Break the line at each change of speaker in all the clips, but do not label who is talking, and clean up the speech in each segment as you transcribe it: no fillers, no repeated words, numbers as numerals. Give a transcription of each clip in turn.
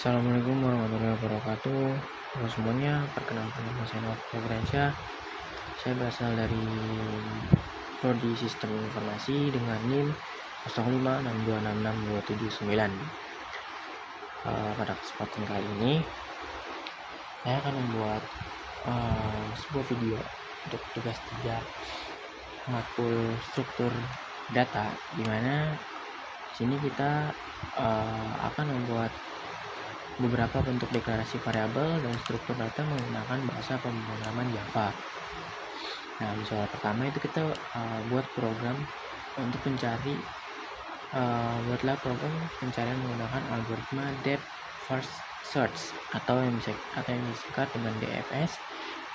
Assalamualaikum warahmatullahi wabarakatuh. Halo semuanya, perkenalkan nama saya Nova Febriansyah. Saya berasal dari Prodi Sistem Informasi dengan NIM 0562662279. Pada kesempatan kali ini saya akan membuat sebuah video untuk tugas 3 makul struktur data, di mana di sini kita akan membuat beberapa bentuk deklarasi variabel dan struktur data menggunakan bahasa pemrograman Java. Nah, misalnya pertama itu kita buat program untuk mencari buatlah program pencarian menggunakan algoritma depth first search atau yang disingkat dengan DFS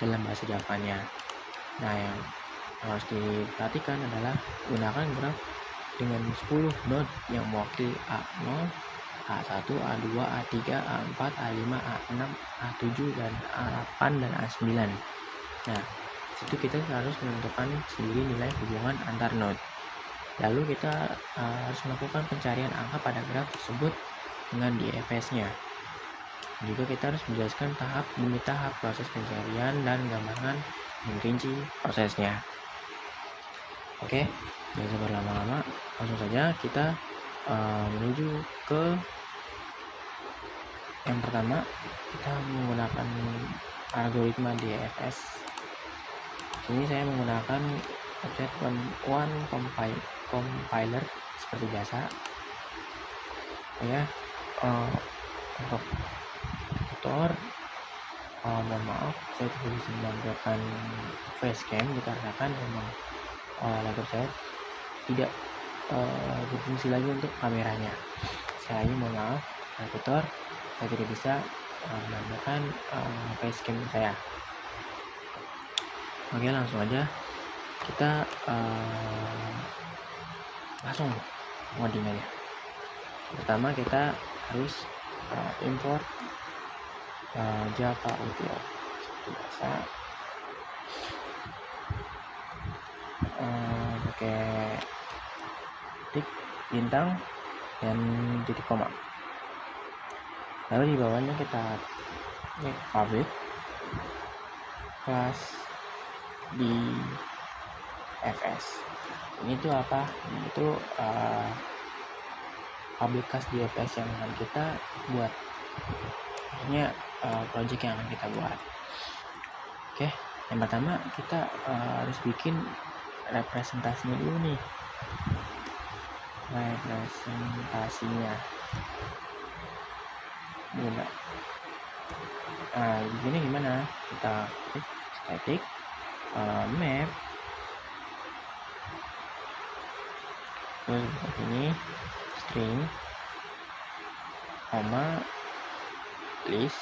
dalam bahasa Javanya. Nah, yang harus diperhatikan adalah gunakan graf dengan 10 node yang mewakili A0, A1, A2, A3, A4, A5, A6, A7, dan A8 dan A9. Nah, situ kita harus menentukan sendiri nilai hubungan antar node. Lalu kita harus melakukan pencarian angka pada graf tersebut dengan DFS-nya. Juga kita harus menjelaskan tahap demi tahap proses pencarian dan gambaran merinci prosesnya. Oke, jangan usah berlama-lama, langsung saja kita menuju ke yang pertama. Kita menggunakan algoritma DFS. Sini saya menggunakan objek one compiler seperti biasa. Ya, untuk tutor, mohon maaf saya tidak bisa menampilkan facecam dikarenakan memang laptop saya tidak berfungsi lagi untuk kameranya. Sekali lagi mohon maaf, tutor, saya tidak bisa menampilkan facecam saya. Oke, langsung aja kita langsung ngoding aja. Pertama kita harus import Java Util seperti biasa, pakai tik, bintang, dan titik koma. Lalu di bawahnya kita public class di FS. Ini tuh apa? Ini tuh public class di FS yang akan kita buat. Artinya project yang akan kita buat. Oke, yang pertama kita harus bikin representasinya dulu nih. Representasinya begini gimana? Kita klik static map, terus ini string, koma, list,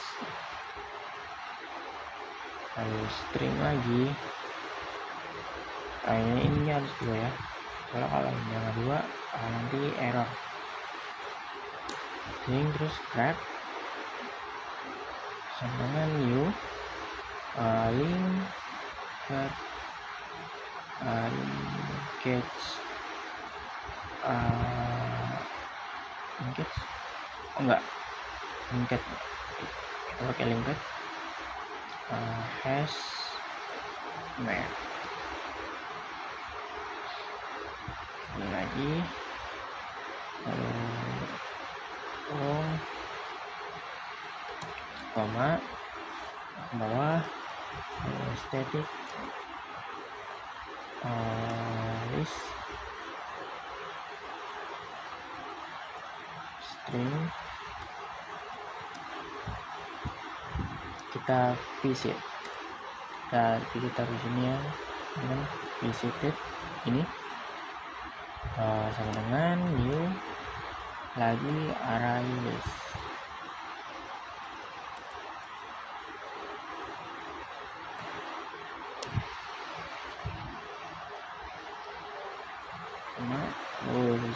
lalu string lagi. Ini harus 2 ya, soalnya kalau yang kedua nanti error. String terus grab sama dengan new linked linked kita pakai linked hash map. Ini lagi koma bawah static list string, kita visit, kita taruh sini ya dengan visited ini sama dengan new lagi array list.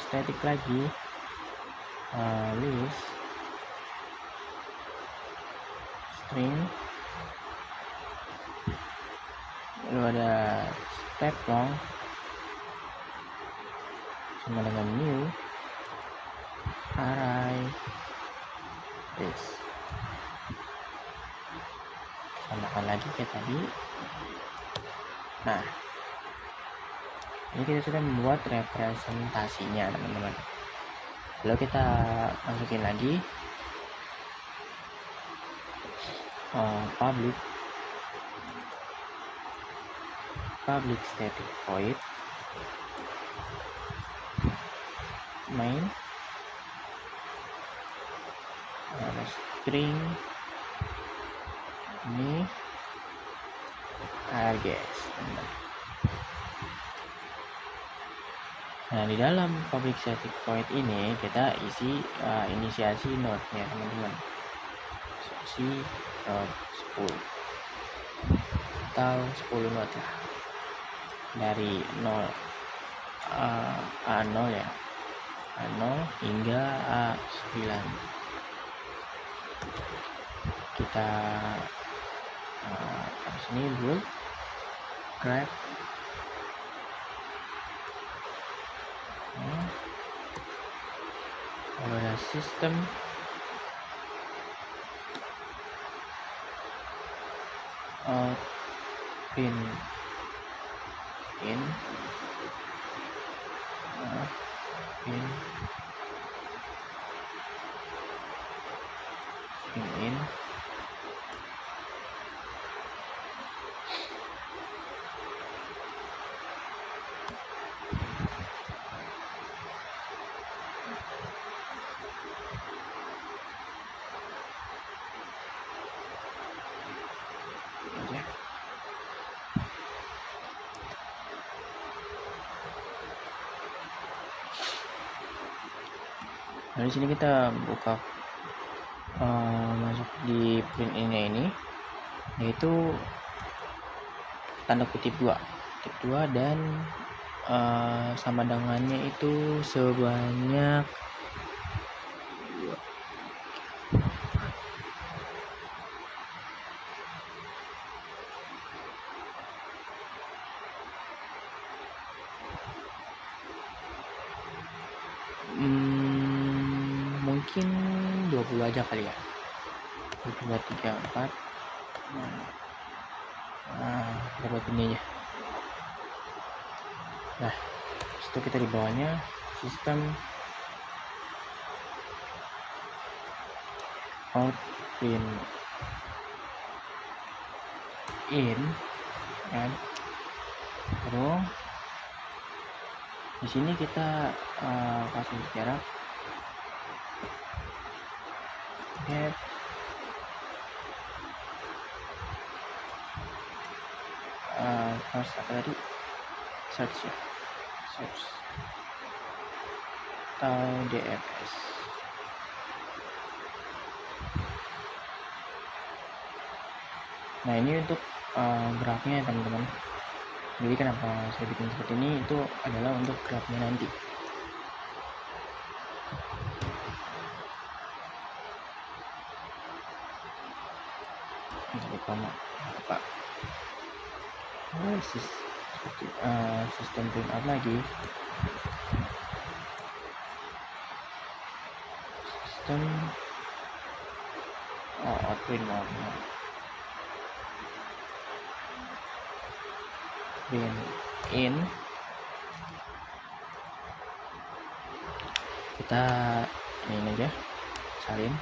Static lagi list string, lalu ada step long sama dengan new array list. nyalakan lagi kayak tadi. Nah, ini kita sudah membuat representasinya teman-teman. Lalu kita masukin lagi public static void main string ini args. Nah, di dalam public static void ini kita isi inisiasi node ya teman-teman. Inisiasi node 10 atau 10 node lah, dari 0 A0 ya, A0 hingga A9. Kita sini build grab lalu ada sistem pin in aja. Nah, di sini kita buka masuk di print ini yaitu tanda kutip 2 dan sama dengannya itu sebanyak mungkin 20 aja kali ya, 2, 3, 4. Dapat ini ya. Nah, itu kita di bawahnya sistem out print in kan. Terus di sini kita kasih jarak get first apa tadi, search atau dfs. Nah, ini untuk grafnya teman-teman. Jadi kenapa saya bikin seperti ini, itu adalah untuk grafnya nanti. Jadi koma apa sistem print out lagi, sistem out print in. Kita ini aja salin.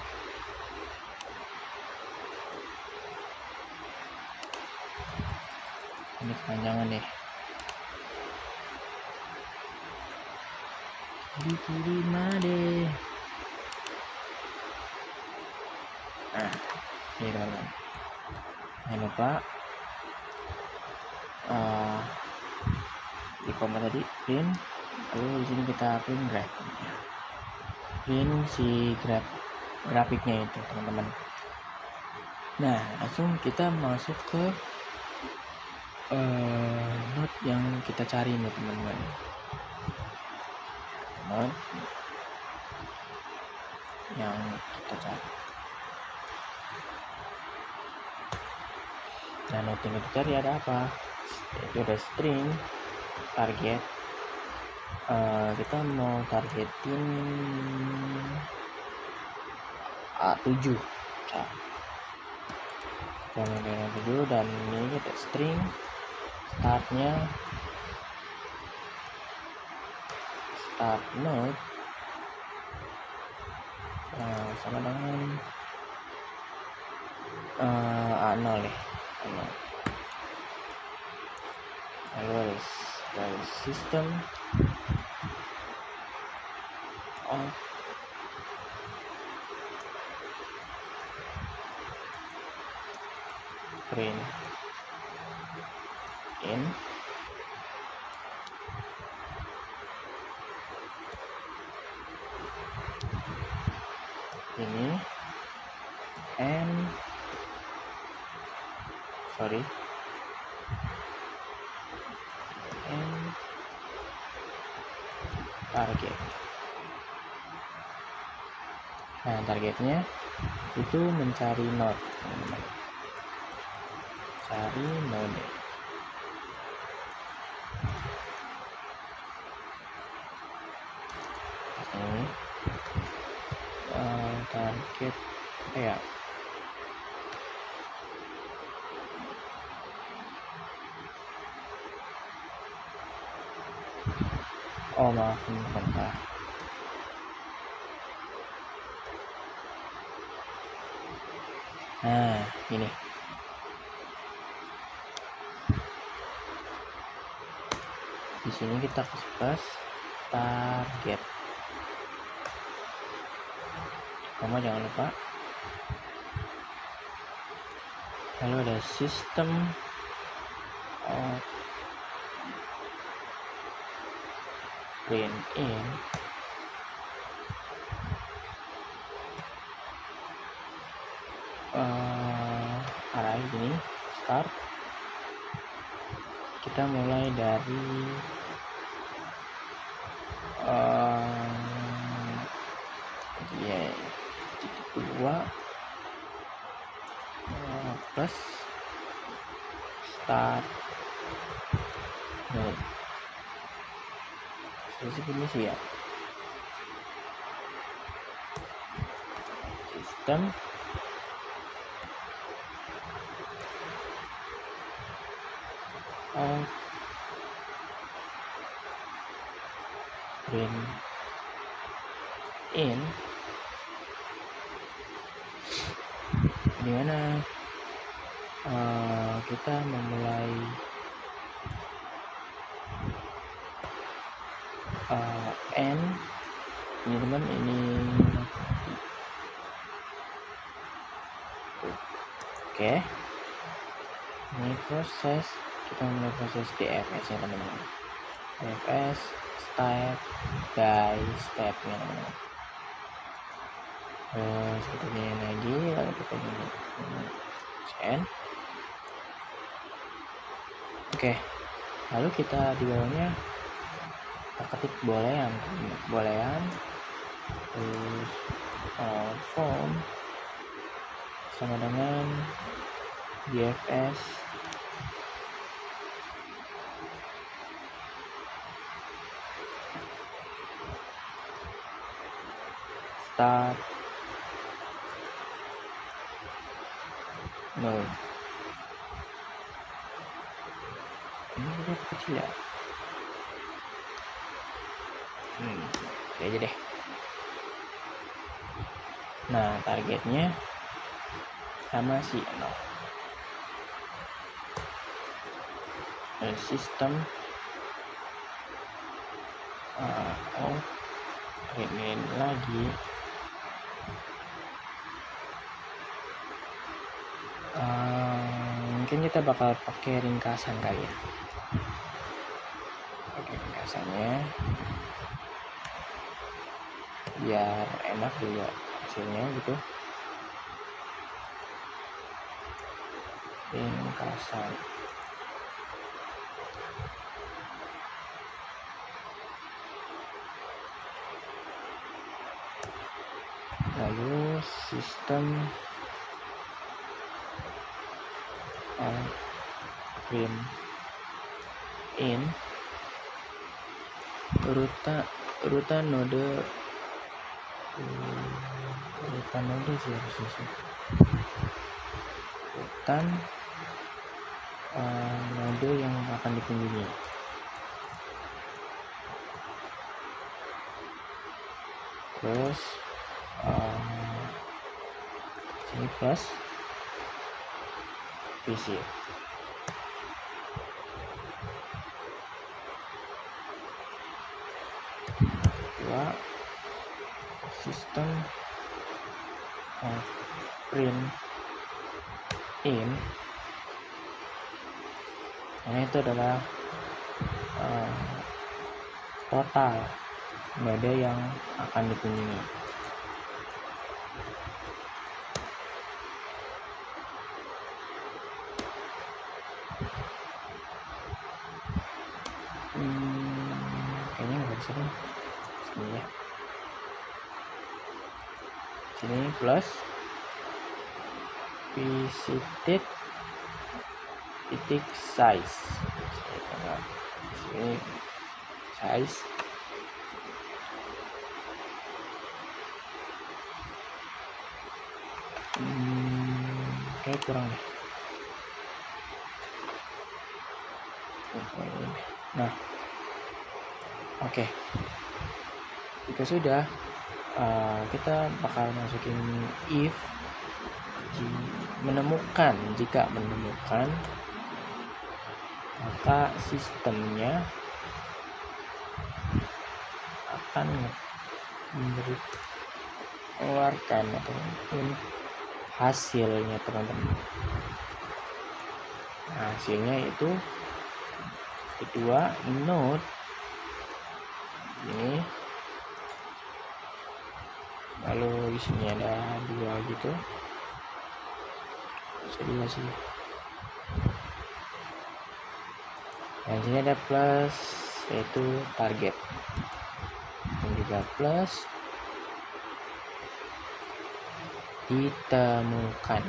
Ini kepanjangan deh, diterima deh. Nah, ini teman-teman, jangan lupa di koma tadi print, lalu di sini kita print graph, print si grafiknya itu teman-teman. Nah, langsung kita masuk ke node yang kita cari nih teman-teman. Node yang kita cari. Nah, node yang kita cari ada apa? Itu ada string target. Kita mau targetin A7. kemudian dulu, dan ini kita string startnya start node sama dengan A0 ya, A0. Lalu dari sistem out print in ini and target. Nah, targetnya itu mencari node, cari node. Ini target ya. Oh maaf, ini bentar. Nah, ini. Di sini kita kasih target. Kamu jangan lupa. Lalu ada sistem print in array ini start. Kita mulai dari titik 2 plus start node. Seperti ini sih ya. Sistem out print in, dimana kita memulai n ini teman, ini oke. Ini proses, kita mulai proses DFS nya teman-teman. DFS step by step nya teman-teman. Seperti ini lagi, lalu kita ini scan. Oke, lalu kita di bawahnya kita ketik boolean, terus form sama dengan DFS start node. Ini udah kecil ya. Ini aja deh. Nah, targetnya sama si 0. Sistem print lagi mungkin kita bakal pakai ringkasan kali ya. Pakai ringkasannya biar enak juga hasilnya gitu. Ringkasan lalu sistem print in urutan node sih harusnya. urutan node yang akan dikunjungi. Terus sini plus visit. Kedua, sistem print in, nah itu adalah total node yang akan dikunjungi. Kayaknya nggak bisa deh. Sini ya. Sini plus visited titik size. Sini size. Kayak kurang deh. Nah, oke. Jika sudah, kita bakal masukin if jika menemukan, maka sistemnya akan mengeluarkan ataupun hasilnya, teman-teman. Nah, hasilnya itu kedua node ini, lalu di sini ada 2 gitu, jadi sih. Dan sini ada plus, yaitu target, dan juga plus ditemukan.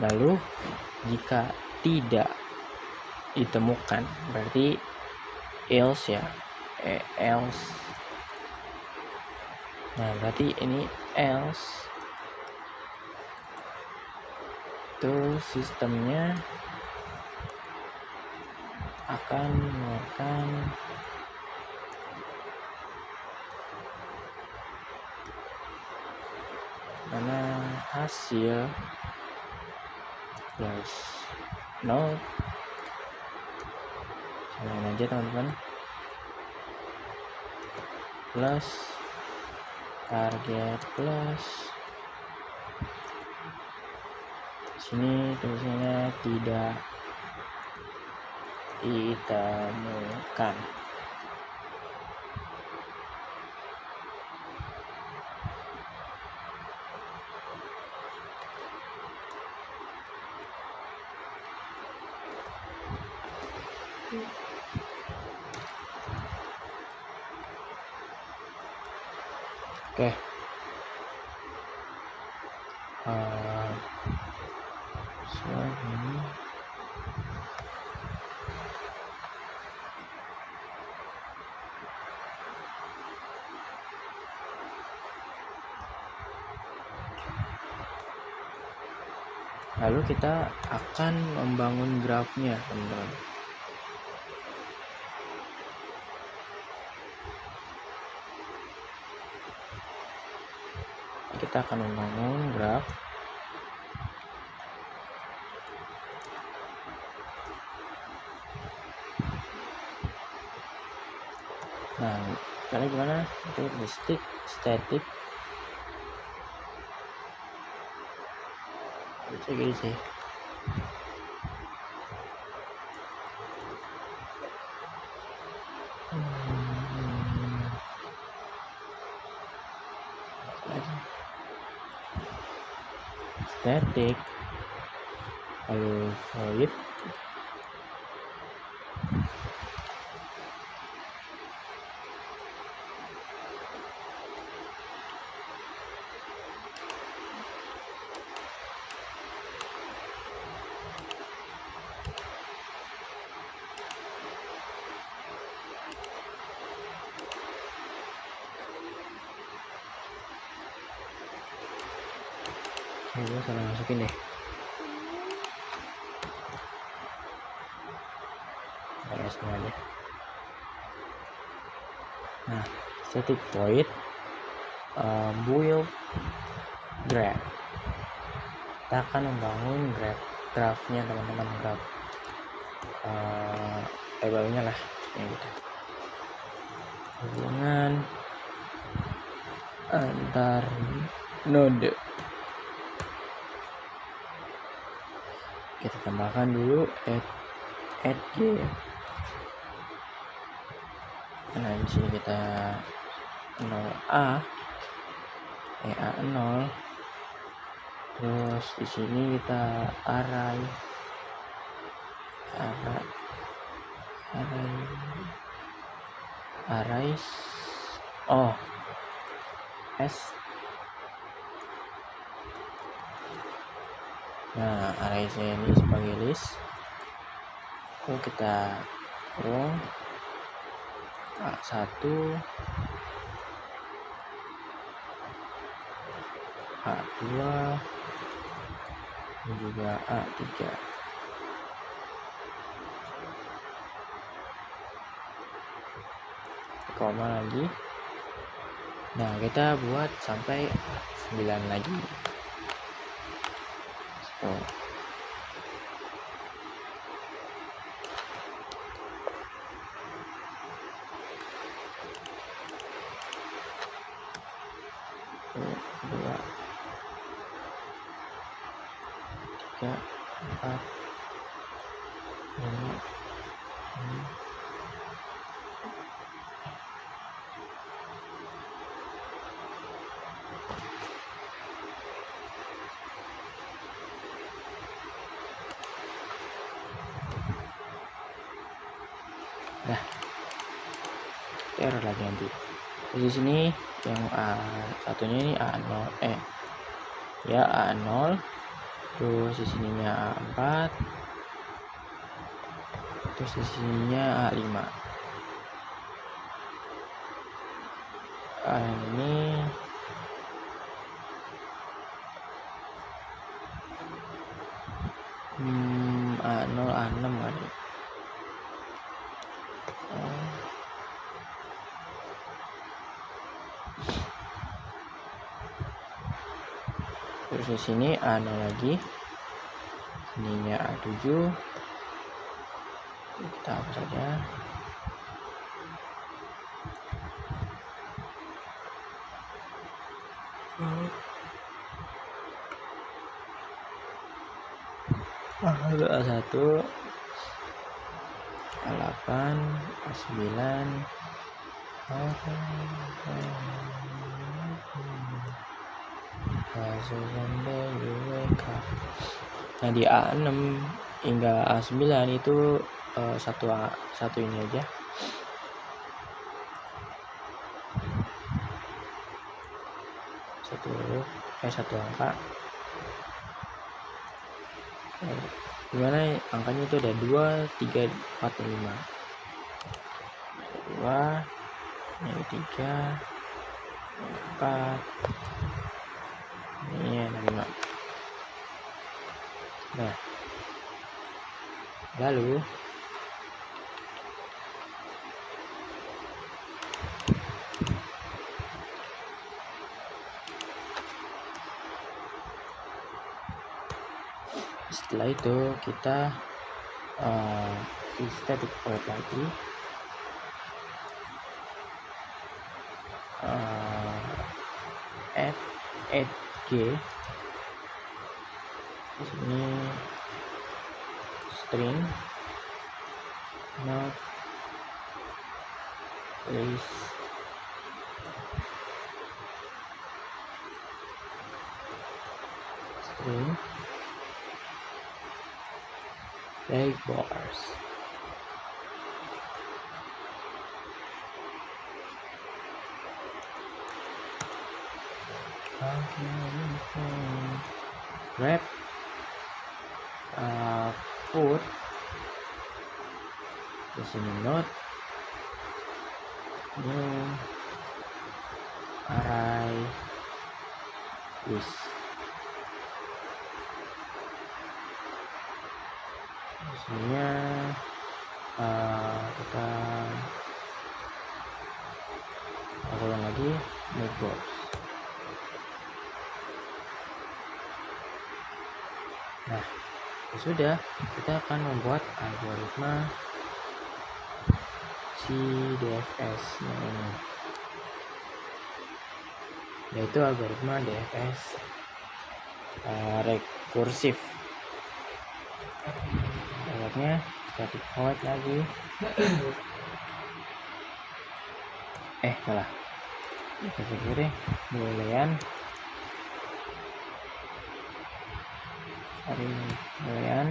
Lalu jika tidak ditemukan, berarti else ya, else. Nah, berarti ini else itu sistemnya akan mengeluarkan mana hasil plus node, samain aja teman-teman, plus target plus sini tulisannya tidak ditemukan. Oke. Ini lalu kita akan membangun grafnya, teman-teman. Kita akan membangun graf. Nah, caranya gimana? Itu static itu gini sih. Static lalu void gue salah masukin deh. Semuanya. Nah, static void build graph. Kita akan membangun graphnya teman-teman, graph tabelnya lah ya gitu. Hubungan antar node. Kita tambahkan dulu add g. Nah, di sini kita 0a 0. Terus di sini kita array s. Nah, array ini sebagai list. Kita row A1 A2 dan juga A3. Koma lagi. Nah, kita buat sampai 9 lagi. Dua, 3, 4, 5, 6. Nah, error lagi nanti. Di sini yang satunya ini A0 ya A0, terus di sininya A4, terus di sininya A5. Ini A0 A6 kan ya. Terus di sini A0 lagi, ininya A7. Kita hapus saja. Lalu A1, A8, A9, nah di A6 hingga A9 itu satu ini aja. Satu angka. Dimana angkanya itu ada 2, 3, 4, 5. 2, ini 3, 4, ini ada 5. Nah, lalu setelah itu kita static void lagi, add g. Di sini string not list string labels. Grab, put di sini note, new, array, list. Di sininya kita ulang lagi make box. Nah, sudah, kita akan membuat algoritma si DFS ini, yaitu algoritma DFS rekursif. Alatnya kita dicopot lagi. Salah. Kita pikir boolean. Boolean.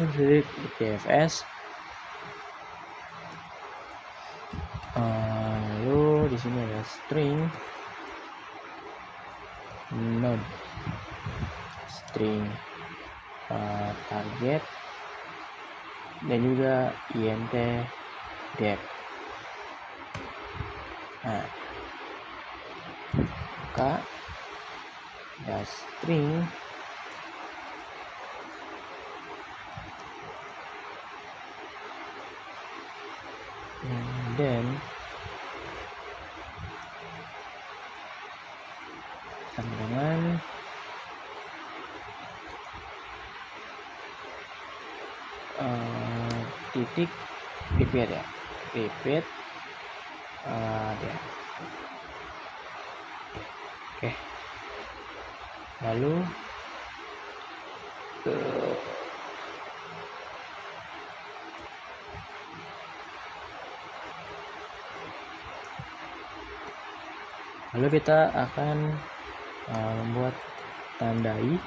Jadi DFS. Lalu di sini ada string node, string target, dan juga int depth. Nah, maka ada string dan sama dengan titik repeat ya, repeat dia. Oke. Lalu kita akan membuat tandai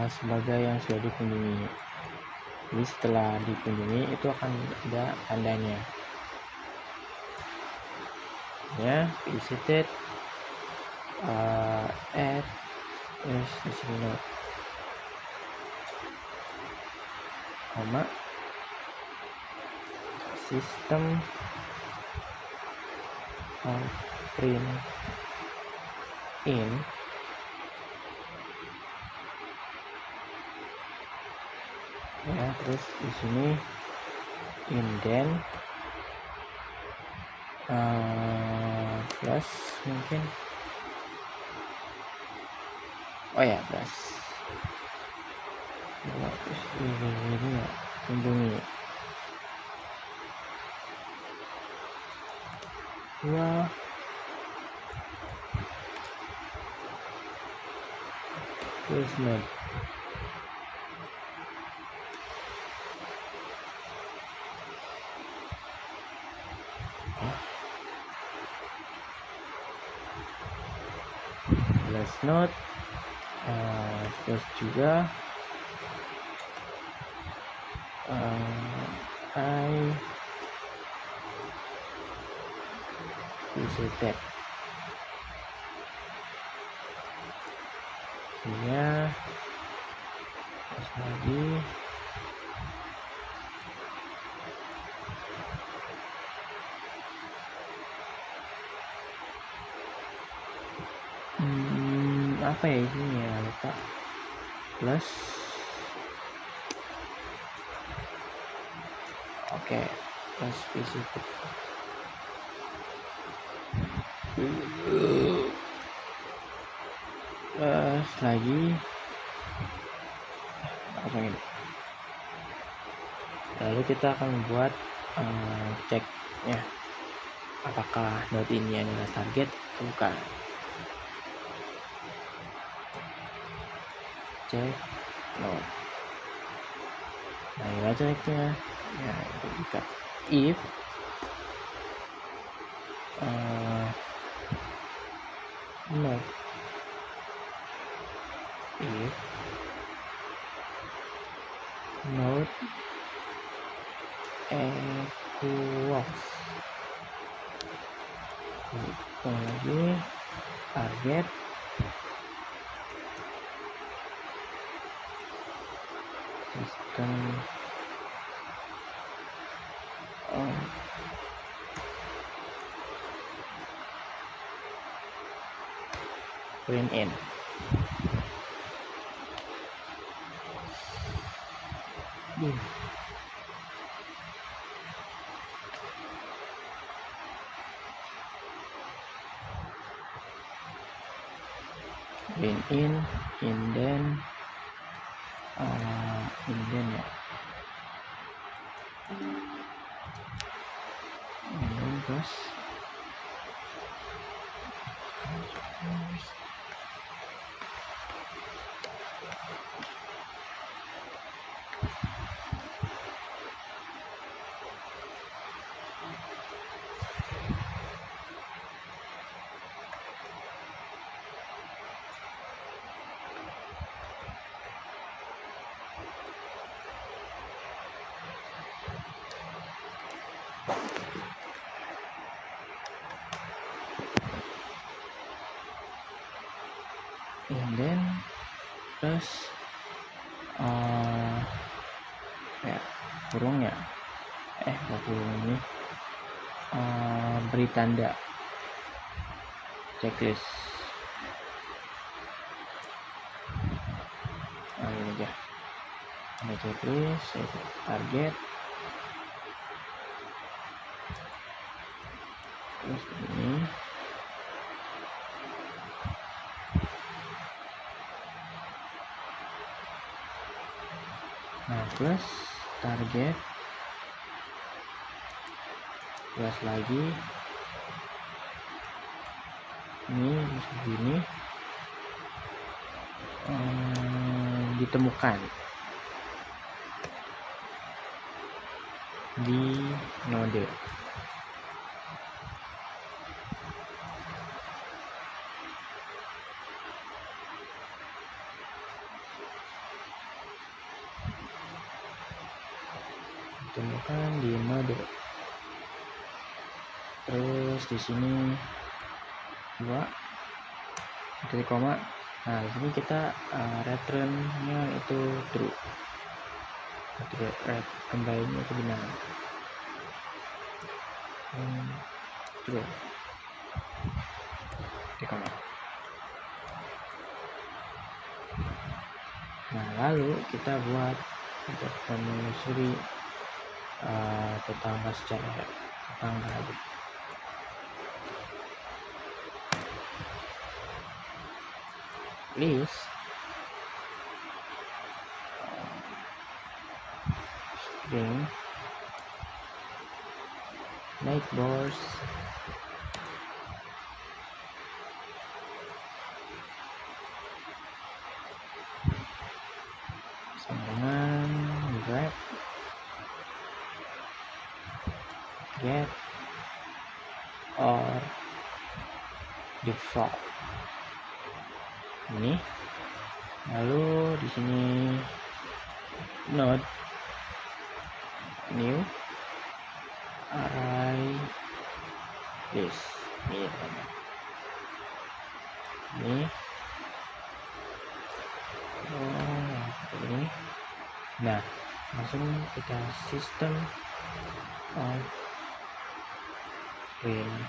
sebagai yang sudah dikunjungi. Jadi setelah dikunjungi itu akan ada tandanya. Ya, visited, add, terus di sini note, koma, system print in ya, terus di sini indent plus mungkin plus terus ini ya, kunjungi terus node. Plus node, terus juga I visited ya, terus lagi apa ya ini ya, lupa. Plus plus visited lagi kosongin. Lalu kita akan membuat ceknya apakah node ini adalah target atau bukan. Cek node. Nah, ini ceknya ya, jika if Note if note equals lagi target system print in. Print in indent ya, indent plus indent plus ya kurung ya, kurung ini beri tanda checklist. Ini aja ada checklist, target, terus ini plus target plus lagi ini begini ditemukan di node. Ditemukan di node. Terus di sini 2 titik koma. Nah, di sini kita return-nya itu true. Kembalinya itu benar. True. Titik koma. Nah, lalu kita buat untuk menelusuri tetangga secara tetangga aja. List string neighbors sama dengan grab get or default ini. Lalu di sini node new array list ini ini. Nah, langsung kita system out print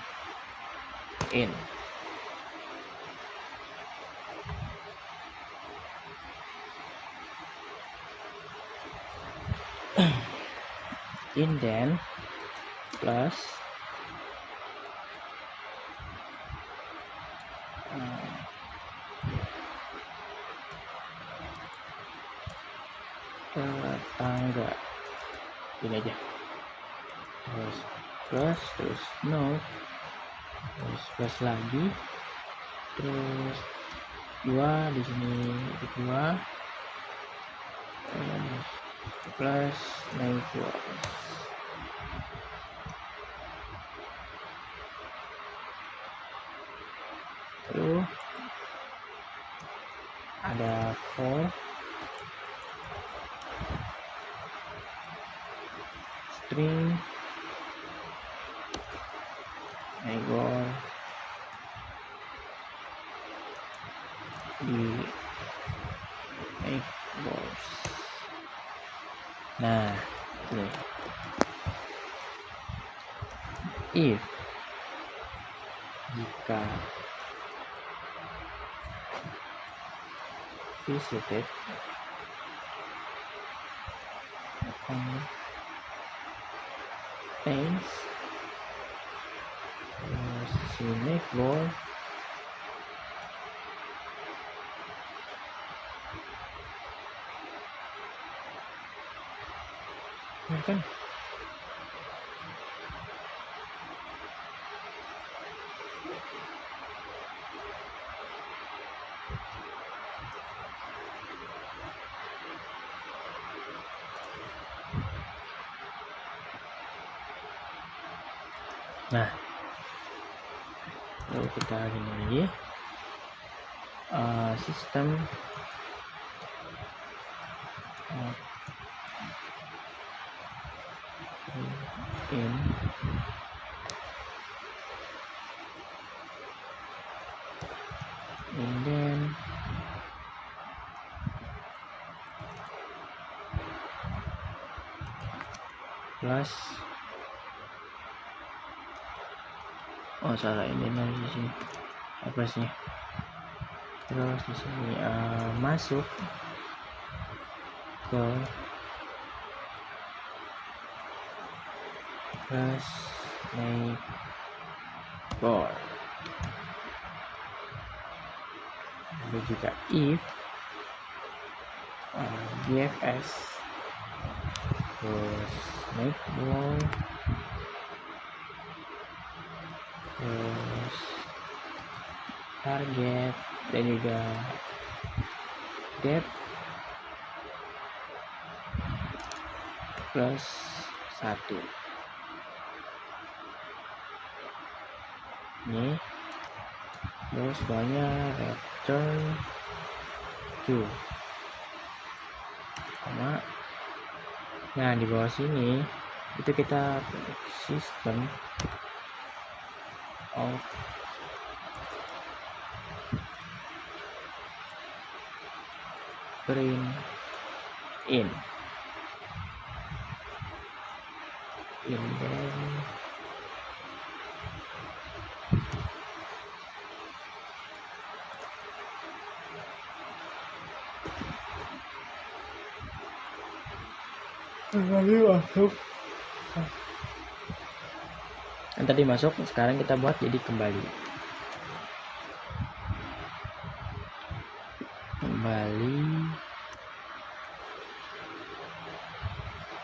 in. Indent plus tetangga ini aja, terus plus, terus node, terus plus lagi, terus 2 di sini 2 plus neighbors Lalu ada for string Igor di Igors. Nah, ini if jika visited contains si neighbor kan nah lalu kita gini lagi sistem in and then plus salah ini di sini plusnya. Terus di sini masuk ke plus neighbor. Lalu juga if dfs terus neighbor terus target dan juga depth plus 1 ini. Terus banyak return to sama. Nah di bawah sini itu kita sistem out print in then masuk. Yang tadi masuk, sekarang kita buat jadi kembali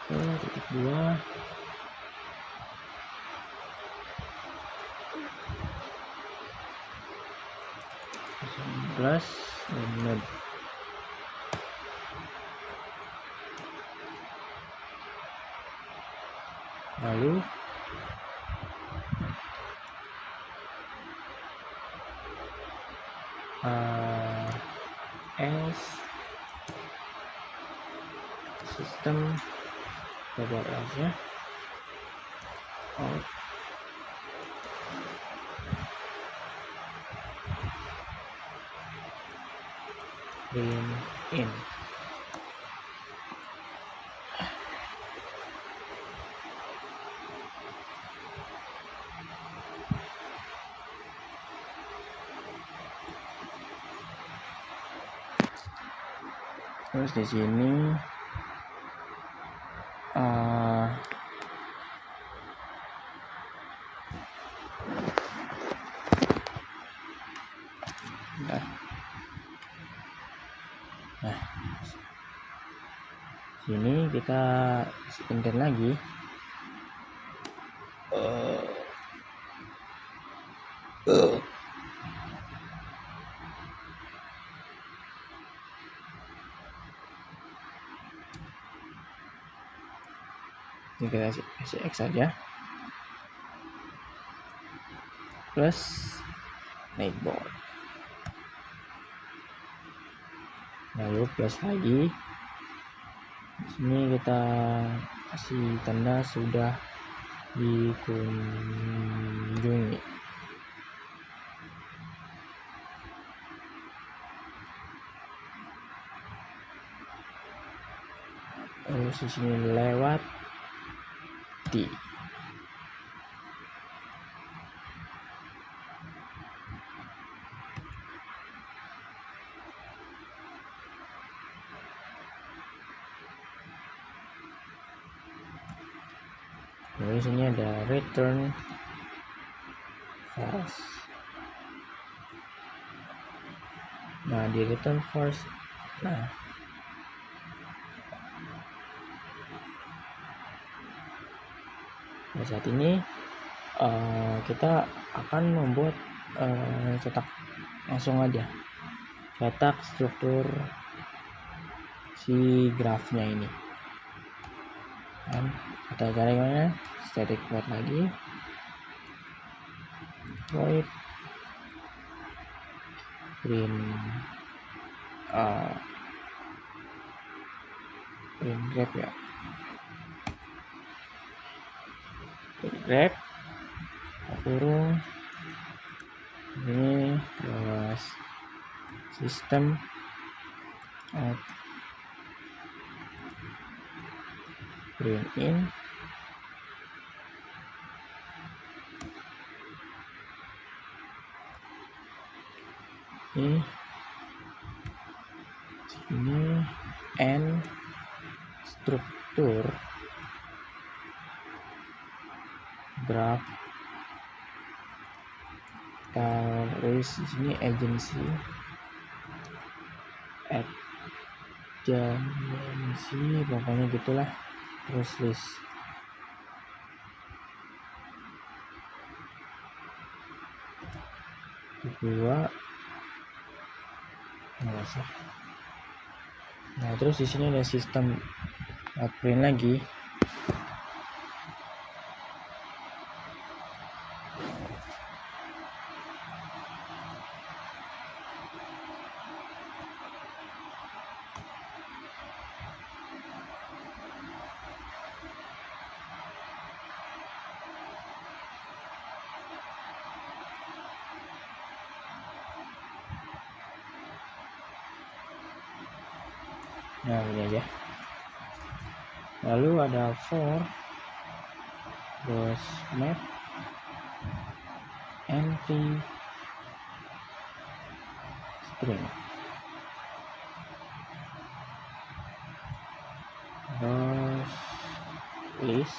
ke titik 2 plus node. Lalu else sistem coba else ya out print in. Terus di sini nah sini kita indent lagi ini kita kasih X saja plus neighbor. lalu plus lagi. Di sini kita kasih tanda sudah dikunjungi. Terus di sini lewati. Lalu di sini ada return false. Nah, di return false, nah saat ini kita akan membuat cetak langsung aja, cetak struktur si grafnya ini. Dan kita cari mana? Static void lagi, void print print graph ya, print graph kurung ini, terus system out print in, ini and struktur graph, terus di sini agency pokoknya gitulah, terus list. Kedua nggak usah. Nah, terus di sini ada sistem print lagi. Nah, ini aja. Lalu ada for terus map entry string, terus list,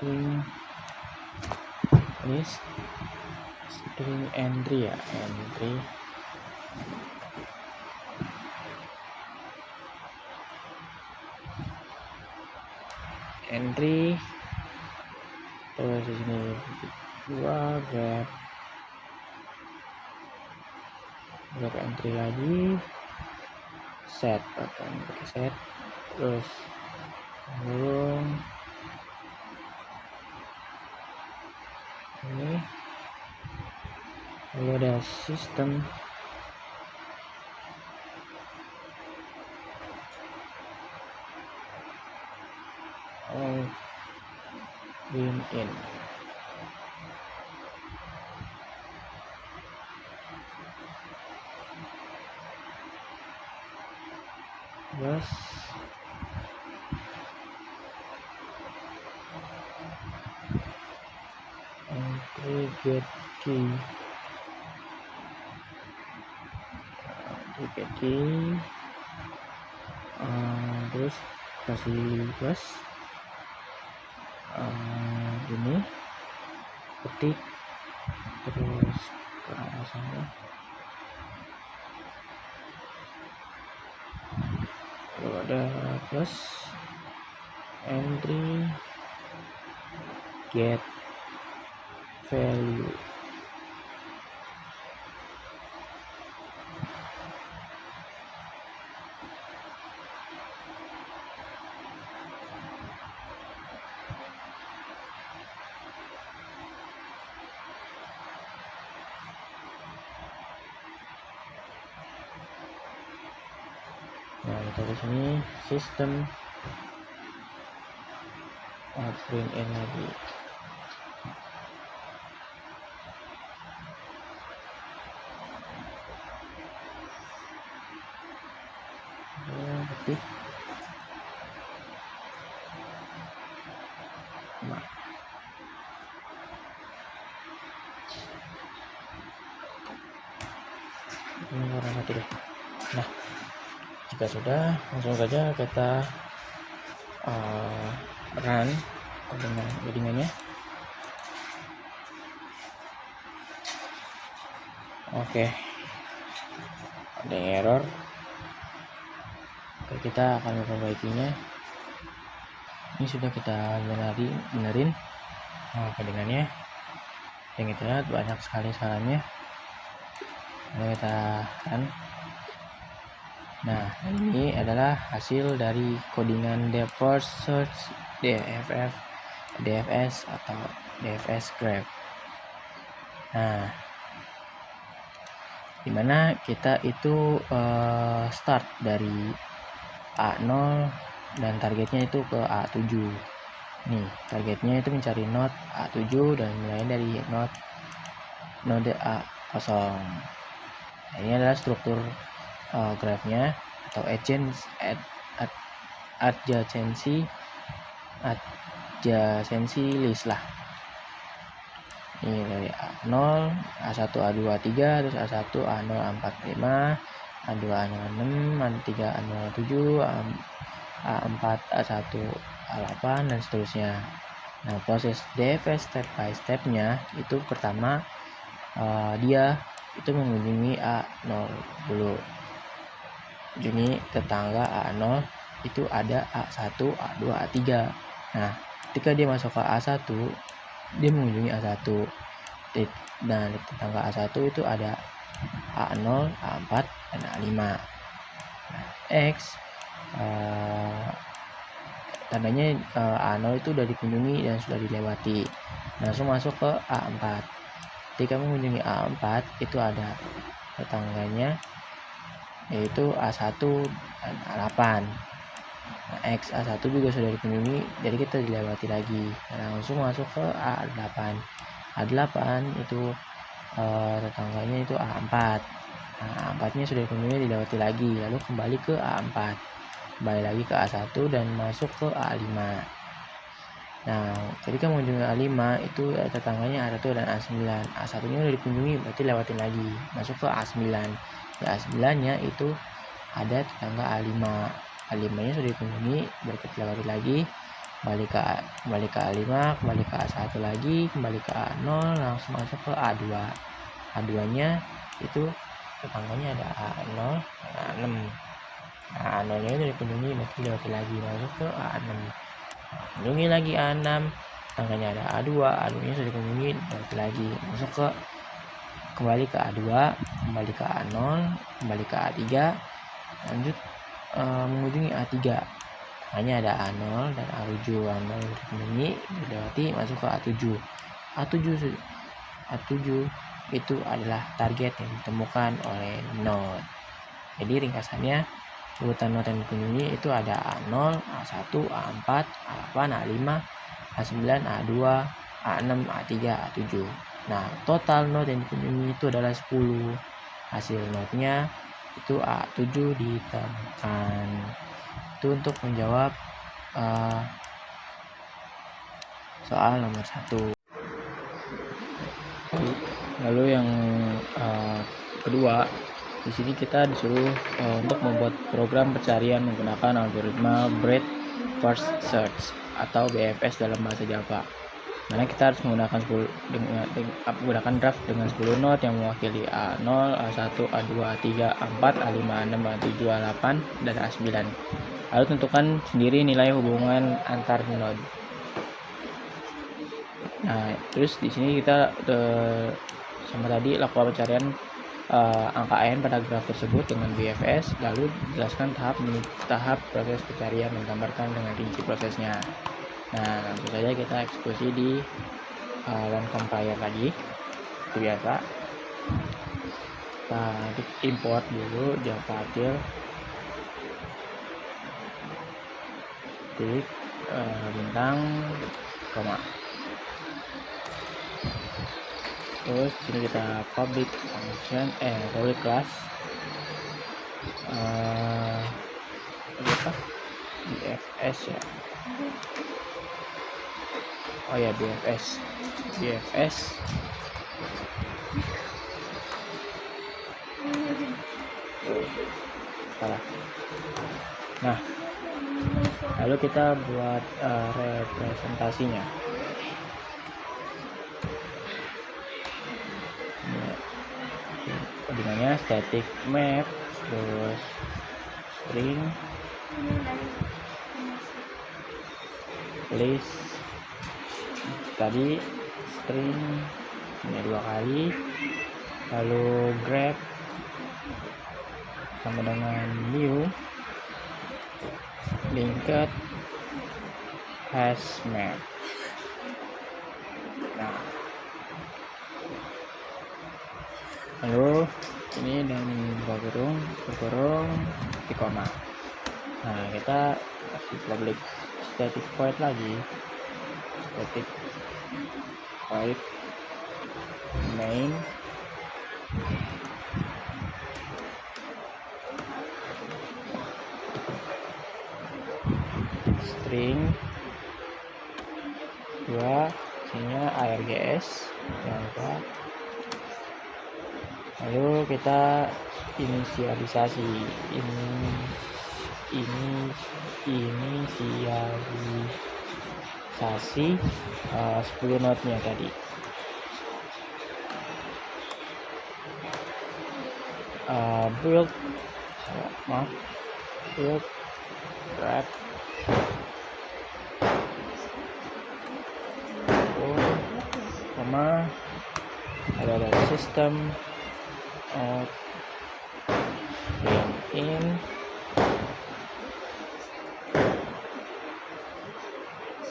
string list, string entry ya, entry terus di sini dua grab entry lagi, set pakai set, terus burung ini, lalu ada sistem print in, terus entry get key, terus kasih plus ini ketik, terus kurang sana, kalau ada plus entry get value. Nah, kita di sini sistem print in lagi. Ketik nah, ini warna mati deh. Nah, jika sudah, langsung saja kita run codingannya. Oke, ada error. Oke, kita akan memperbaikinya. Ini sudah kita benerin codingannya. Yang kita lihat banyak sekali salahnya. Lalu kita run. Nah, ini adalah hasil dari codingan DevForce Search DFS atau DFS Grep. Nah, dimana kita itu start dari A0 dan targetnya itu ke A7. Nih, targetnya itu mencari node A7 dan mulai dari node A0. Nah, ini adalah struktur grafnya atau adjacency list lah. Ini dari A0, A1, A2, A3, terus A1, A0, A4, A5, A2, A06, A3, A07, A4, A1, A8, dan seterusnya. Nah, proses DFS step by stepnya itu pertama dia itu mengunjungi A0 dulu. Kunjungi tetangga A0 itu ada A1, A2, A3. Nah, ketika dia masuk ke A1, dia mengunjungi A1. Dan di tetangga A1 itu ada A0, A4, dan A5. Nah, X tandanya A0 itu sudah dikunjungi dan sudah dilewati. Langsung masuk ke A4. Ketika mengunjungi A4 itu ada tetangganya yaitu A1 dan A8. Nah, X A1 juga sudah dikunjungi, jadi kita dilewati lagi. Nah, langsung masuk ke A8. A8 itu tetangganya itu A4. Nah, A4-nya sudah dikunjungi, dilewati lagi, lalu kembali ke A4. Kembali lagi ke A1 dan masuk ke A5. Nah, ketika mengunjungi A5 itu tetangganya A1 dan A9. A1-nya sudah dikunjungi, berarti lewatin lagi, masuk ke A9. Di A9-nya itu ada tetangga A5. A5-nya sudah dikunjungi, berikut lewati lagi, kembali ke A5, kembali ke A1 lagi, kembali ke A0, langsung masuk ke A2. A2-nya itu tetangganya ada A0 dan A6. Nah, A0-nya itu dikunjungi, berarti lewati lagi, masuk ke A6. Kunjungi lagi A6, tetangganya ada A2, A2-nya sudah dikunjungi, lewati lagi, masuk ke kembali ke A2, kembali ke A0, kembali ke A3, lanjut mengunjungi A3. Hanya ada A0 dan A7. A0 dikunjungi, dilewati, masuk ke A7. A7 itu adalah target yang ditemukan oleh node. Jadi ringkasannya urutan node yang dikunjungi itu ada A0, A1, A4, A8, A5, A9, A2, A6, A3, A7. Nah, total node yang dikunjungi itu adalah 10. Hasil node-nya itu A7 ditemukan. Itu untuk menjawab soal nomor 1. Lalu yang kedua, di sini kita disuruh untuk membuat program pencarian menggunakan algoritma Breadth First Search atau BFS dalam bahasa Java. Karena kita harus menggunakan graf dengan 10 node yang mewakili A0, A1, A2, A3, A4, A5, A6, A7, A8, dan A9. Lalu tentukan sendiri nilai hubungan antar node. Nah, terus di sini kita sama tadi lakukan pencarian angka n pada graf tersebut dengan BFS, lalu jelaskan tahap proses pencarian, menggambarkan dengan rinci prosesnya. Nah, langsung saja kita eksekusi di run compiler lagi, seperti biasa. Kita import dulu Java Util. titik bintang koma. Terus sini kita public function public class apa BFS ya. Oh ya, BFS salah. Nah, lalu kita buat representasinya. Codingannya static map, terus string list, tadi string ini 2 kali, lalu grab sama dengan new linked hash map. Nah, lalu ini dan berkurung di koma. Nah, kita kasih public static void lagi, static void main string 2 isinya args, jangan lupa. Lalu kita inisialisasi inisialisasi 10 node-nya tadi. Build grab koma, ada system out print in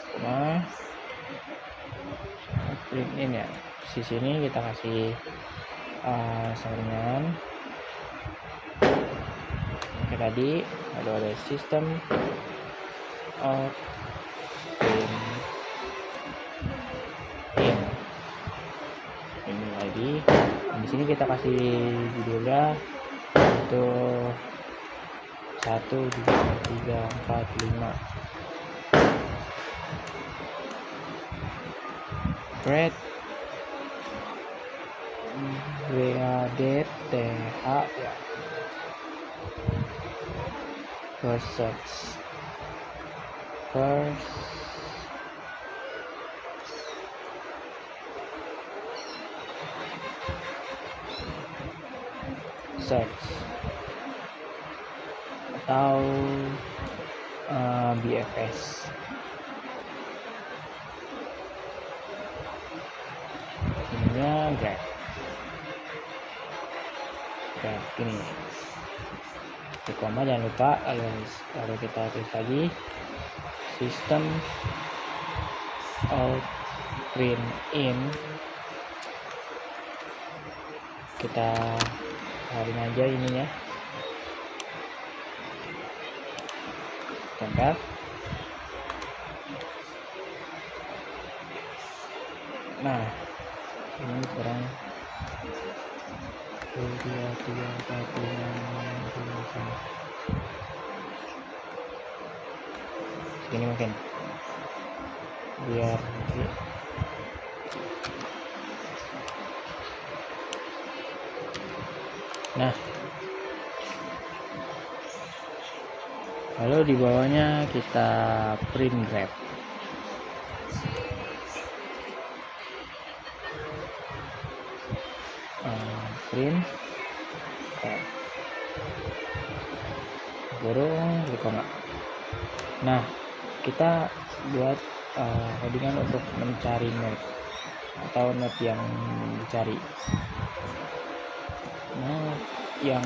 koma print in ya. Di sini kita kasih saringan oke tadi, lalu ada system out print in ini lagi. Di sini kita kasih judulnya untuk 1 2 3 4 5 bread BADTH ya. First search atau BFS. Ininya grab gini di koma, jangan lupa. Lalu kita tulis lagi system out print in, kita cari aja ininya, tempel. Nah, ini sekarang 1 2 3 4 5 6 7 8 segini mungkin biar nah. Lalu di bawahnya kita print grab. Print burung di koma. Nah, kita buat codingan untuk mencari node atau node yang dicari. Nah, yang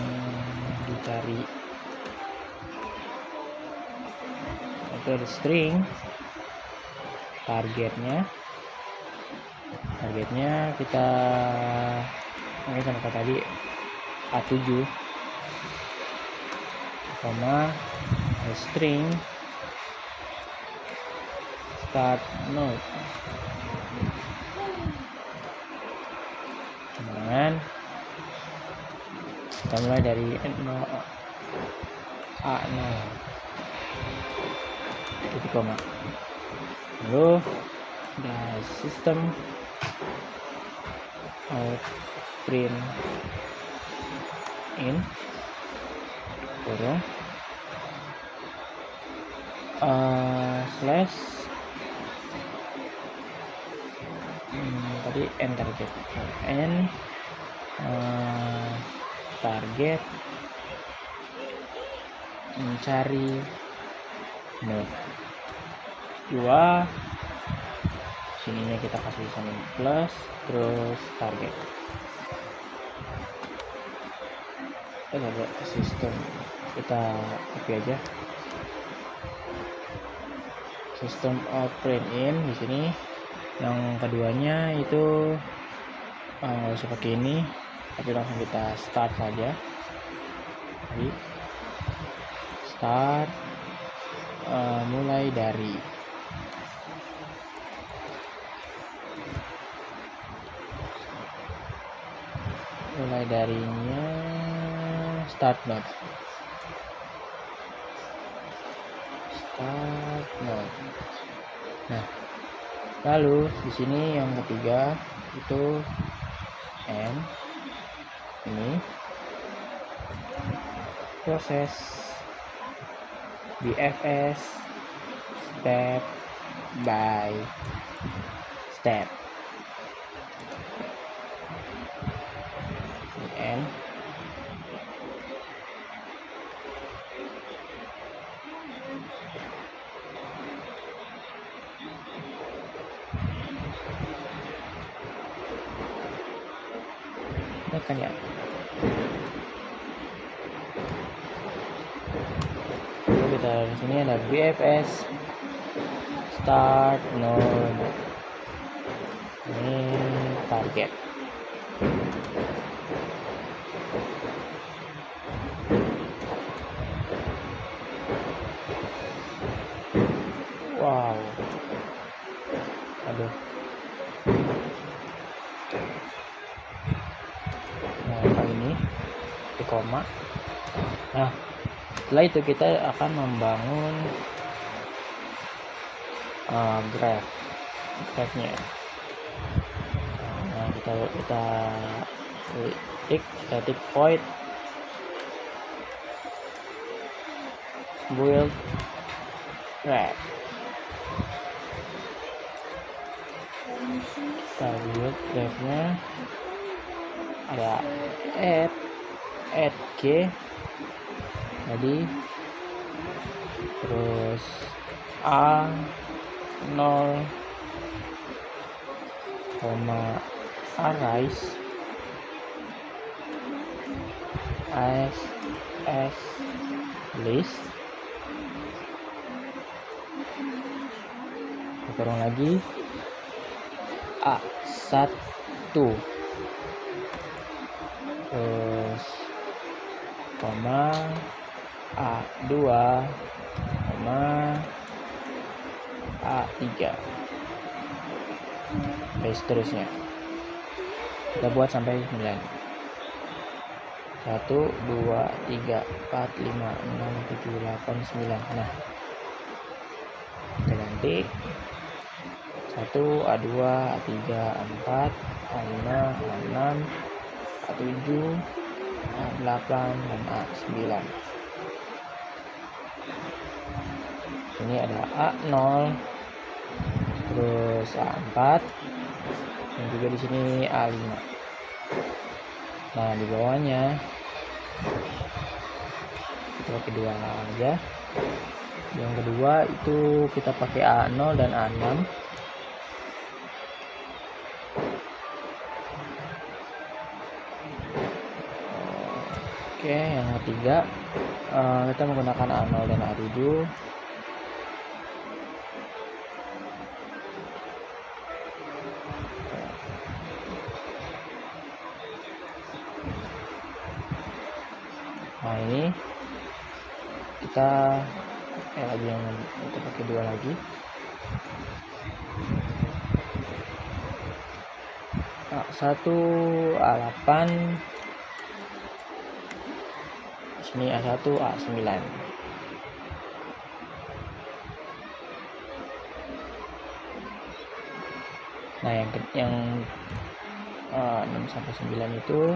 dicari itu ada string, targetnya kita sama kayak tadi A7 koma string start node. Kemudian kita mulai dari A0 titik koma, lalu ada sistem out print in kurung slash tadi enter target n target mencari node 2, sininya kita kasih sama plus, terus target. Kita ada sistem, kita copy aja sistem out print in di sini. Yang keduanya itu nggak usah pakai ini, tapi langsung kita start saja. Jadi start mulai darinya start node. Nah, lalu di sini yang ketiga itu n ini proses BFS step by step. N ini kan ya. Lalu kita di sini ada BFS start node, ini target. Wow, aduh. Nah, kali ini di koma. Nah, setelah itu kita akan membangun graph-nya. Nah, kita klik static void build graph. Kita build graph-nya, ada add g tadi, terus A0 arise as list, kurang lagi A1 terus koma A2 koma A3 dan seterusnya. Kita buat sampai 9. 1 2 3 4 5 6 7 8 9. Nah, kita ganti 1 A2 A3 A4 A5 A6 A7 A8 dan A9. Ini ada A0 terus A4 dan juga di sini A5. Nah, di bawahnya kita pakai 2 aja. Yang kedua itu kita pakai A0 dan A6. Oke, yang ketiga kita menggunakan A0 dan A7. Nah, ini kita pakai 2 lagi. A1 A8, sini A1 A9. Nah, yang 6 sampai 9 itu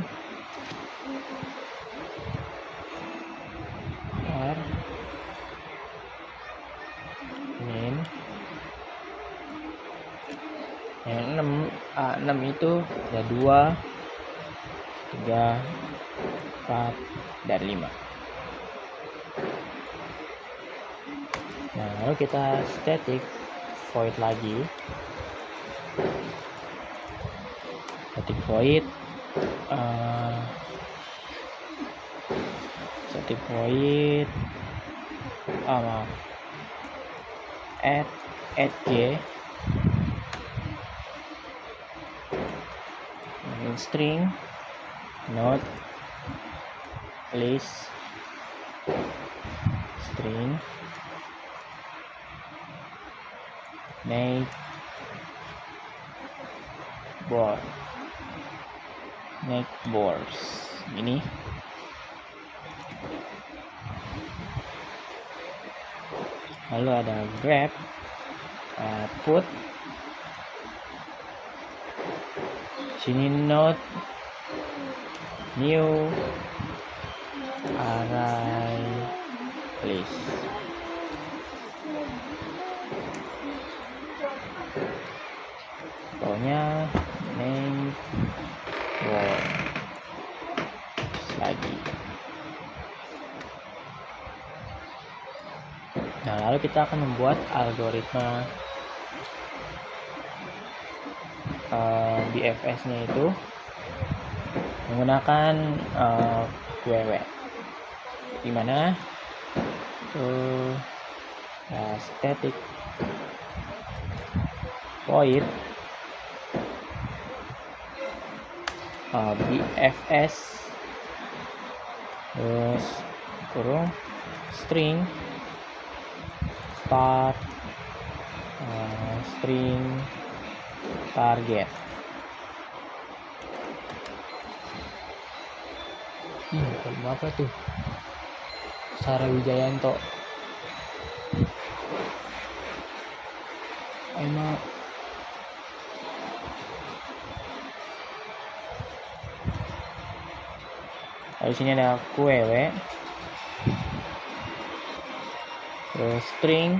R min. Yang 6 A6 itu ada 2, 3, 4, dan 5. Nah, lalu kita static void lagi. Static void add g string not list string make boards ini. Lalu ada grab put sini node new array list. Pokoknya name board lagi. Nah, lalu kita akan membuat algoritma BFS-nya itu menggunakan query, di mana static void BFS terus kurung string start string target. Apa tuh? Sara Wijayanto. Emang di sini ada query terus string,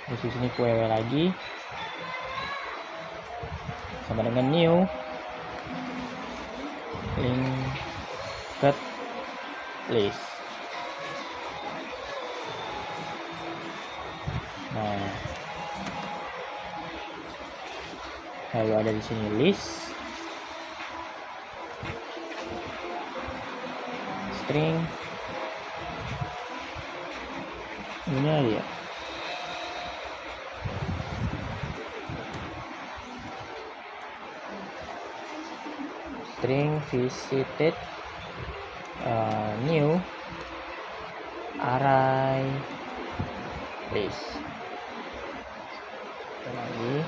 terus di sini query lagi sama dengan new linked list. Nah, lalu ada di sini list string ini aja string visited new array list lagi.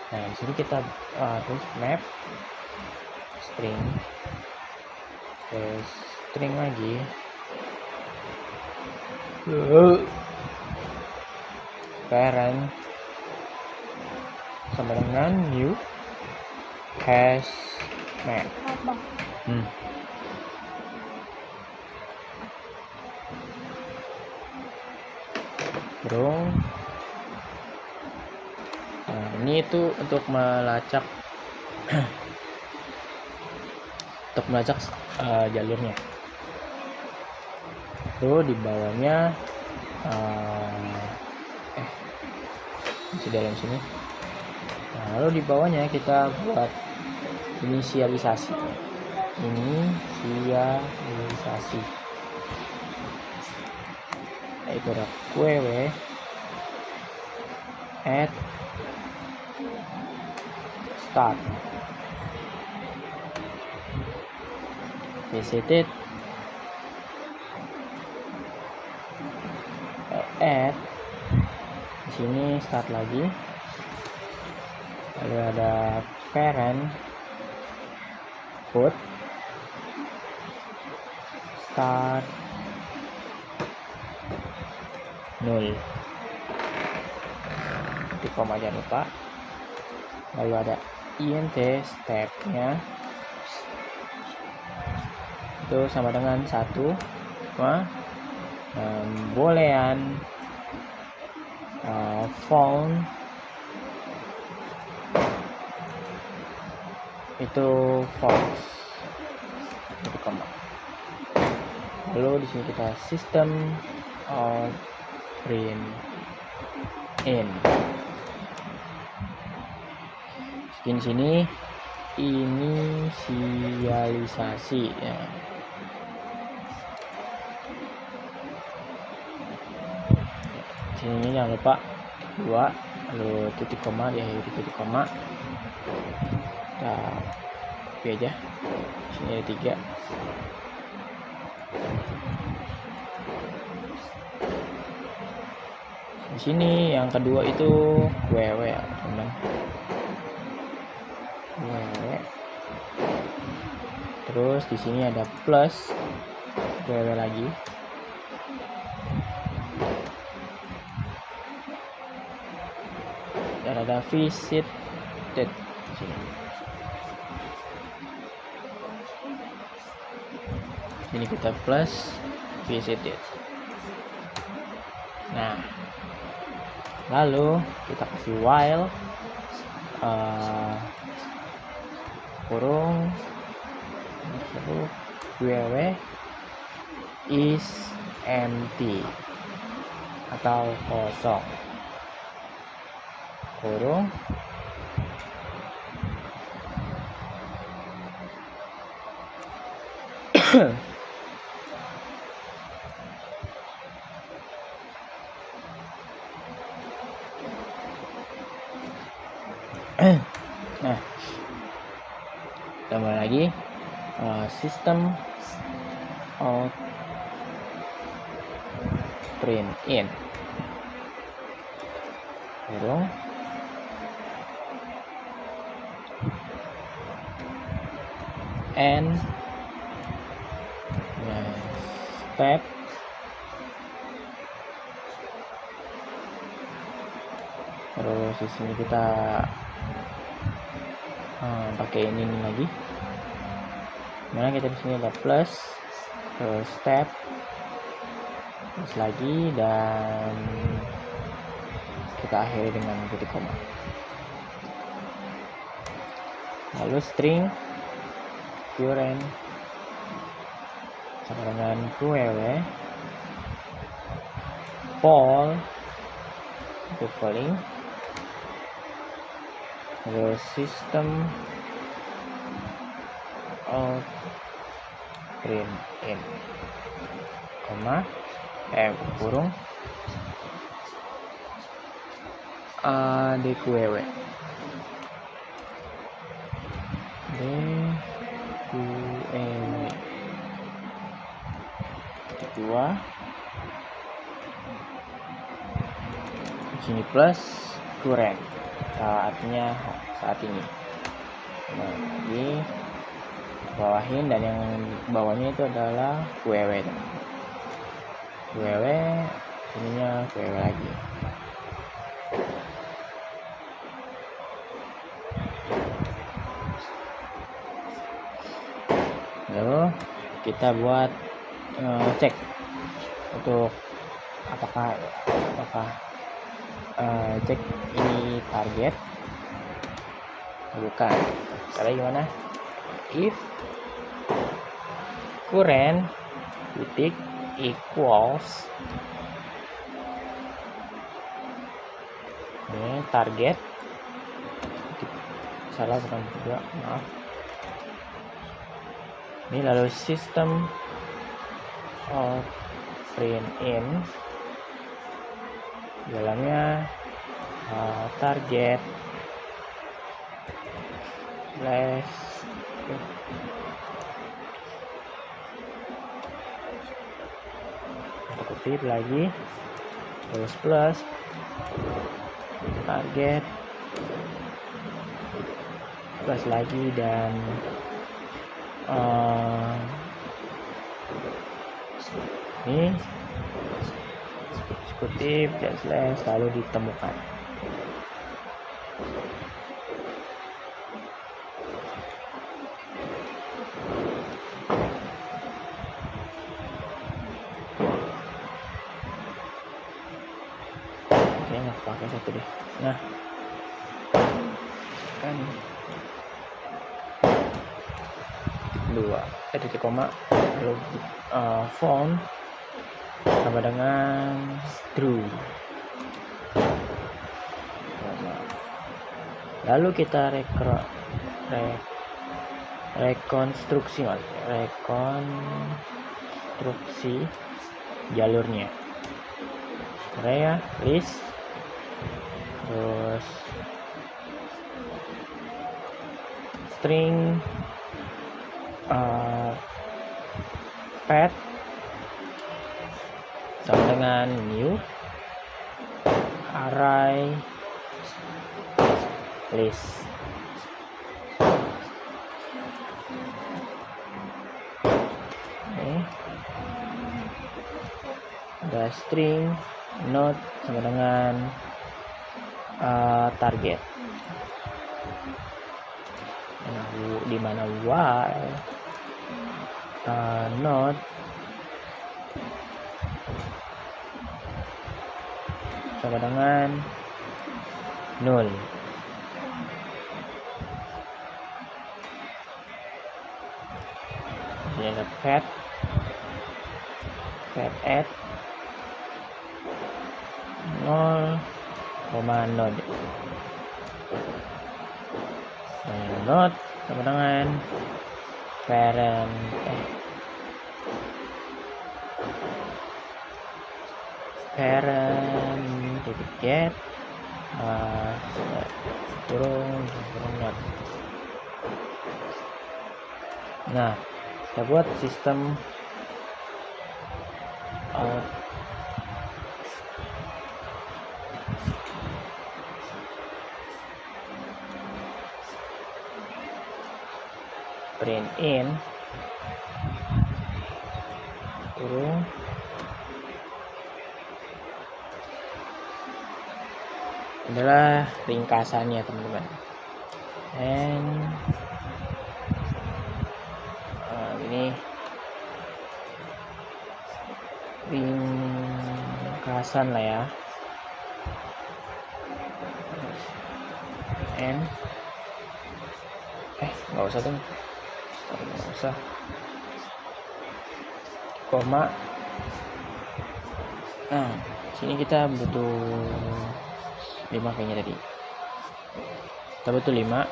Nah, di sini kita terus map string terus string lagi parent sama dengan new hash map. Burung. Nah, ini itu untuk melacak jalurnya. Itu di bawahnya masih dalam sini. Nah, lalu di bawahnya kita buat inisialisasi. Itu ada query add start visited add sini start lagi, lalu ada parent put start 0 di koma, jangan lupa. Lalu ada int stepnya itu sama dengan 1, boolean found itu false di koma. Lalu di sini kita system out print in. Di sini inisialisasi ya. Sini jangan lupa 2, lalu titik koma, diakhiri titik koma. Kita copy aja. Sini ada 3. Di sini yang kedua itu ww ya teman, ww. Terus di sini ada plus ww lagi. Dan ada visited sini. Ini kita plus visited. Nah, lalu kita kasih while kurung ww is empty atau kosong, kurung nah, tambah lagi system out print in kurung and step terus di sini kita pakai ini lagi. Mana kita di sini ada plus, terus step, terus lagi, dan kita akhiri dengan titik koma. Lalu string current sama dengan ww poll itu polling, terus system out print in koma kurung dqw kedua sini plus current saatnya saat ini. Nah, lagi bawahin, dan yang bawahnya itu adalah ww ininya ww lagi. Lalu kita buat cek untuk apakah cek ini target bukan. Caranya gimana? If current titik equals ini target, salah bukan juga, maaf. Ini lalu system out print in, dalamnya target slash kutip lagi terus plus target plus lagi, dan ini kutip dan slash lalu ditemukan. Oke, nggak pakai satu deh. Nah, kan 2 titik koma lalu font sama dengan true. Lalu kita rekonstruksi jalurnya. Area list, terus string path sama dengan new array list. Ada string node sama dengan target. Di mana while node sama dengan null. Ini ada path add 0, node. Node sama dengan parent titik get kurung node. Nah, kita buat sistem print in kurung adalah ringkasannya, teman-teman. And ini ringkasan lah ya. And nggak usah tuh, nggak usah koma. Nah, sini kita butuh 5 kayaknya tadi. Kita butuh 5.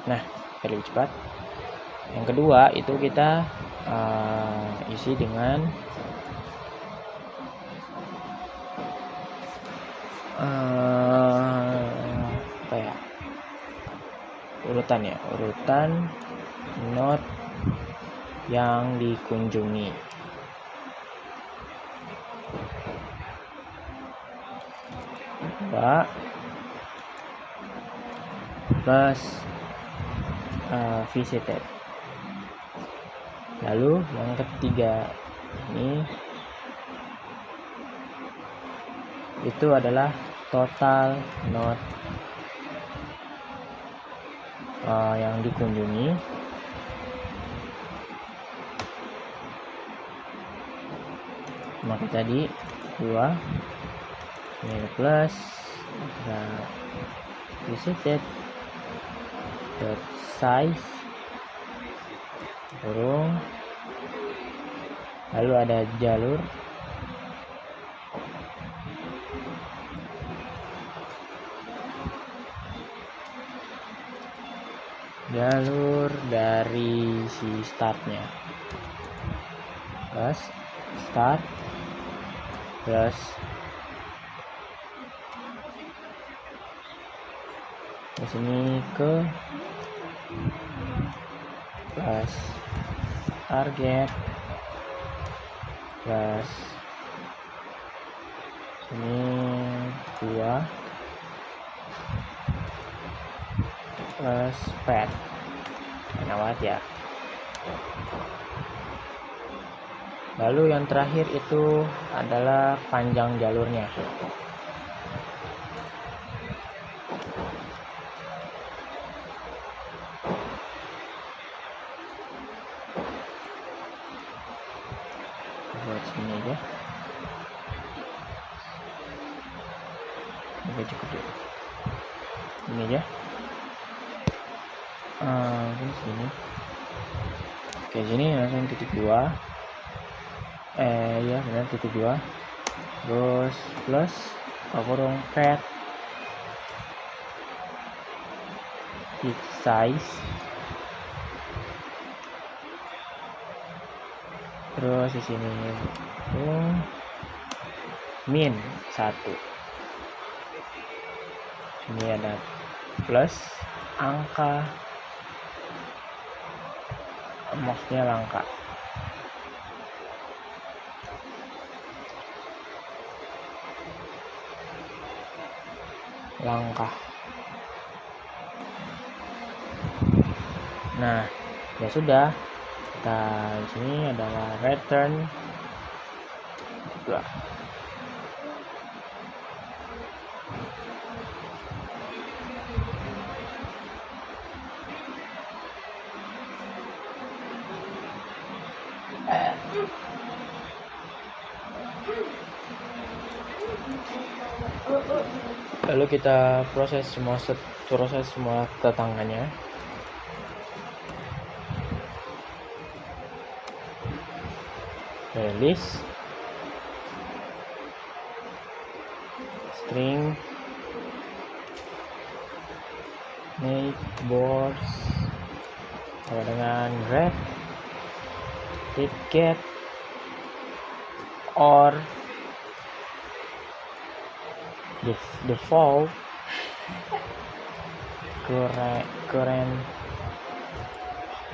Nah, lebih cepat. Yang kedua itu kita isi dengan apa ya, urutan node yang dikunjungi. Plus visited. Lalu yang ketiga ini itu adalah total node yang dikunjungi. Maka tadi 2 ini plus visited dot size kurung, lalu ada jalur dari si startnya plus start plus di sini ke plus target plus ini 2 plus pad. Enak banget ya. Lalu yang terakhir itu adalah panjang jalurnya. Buat sini aja. Oke, cukup dulu. Ini aja. Ini sini. Oke, sini langsung titik 2. Ya benar, titik 2. Terus plus kurung pad tick size. Terus di sini min 1. Ini ada plus angka, maksudnya langkah. Nah, ya sudah. Kita di sini adalah return 2. Lalu kita proses semua tetangganya. List string neighbors sama dengan red ticket or default current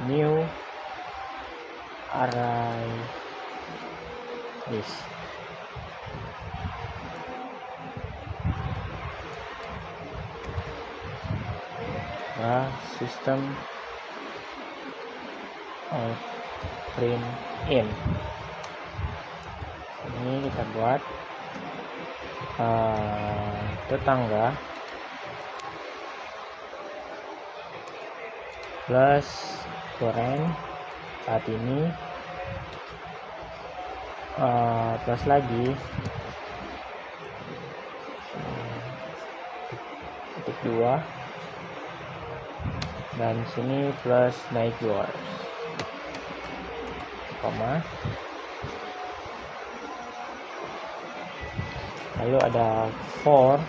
new array list. System out print in. Ini kita buat tetangga plus current saat ini plus lagi titik 2 dan sini plus neighbors, koma, lalu ada for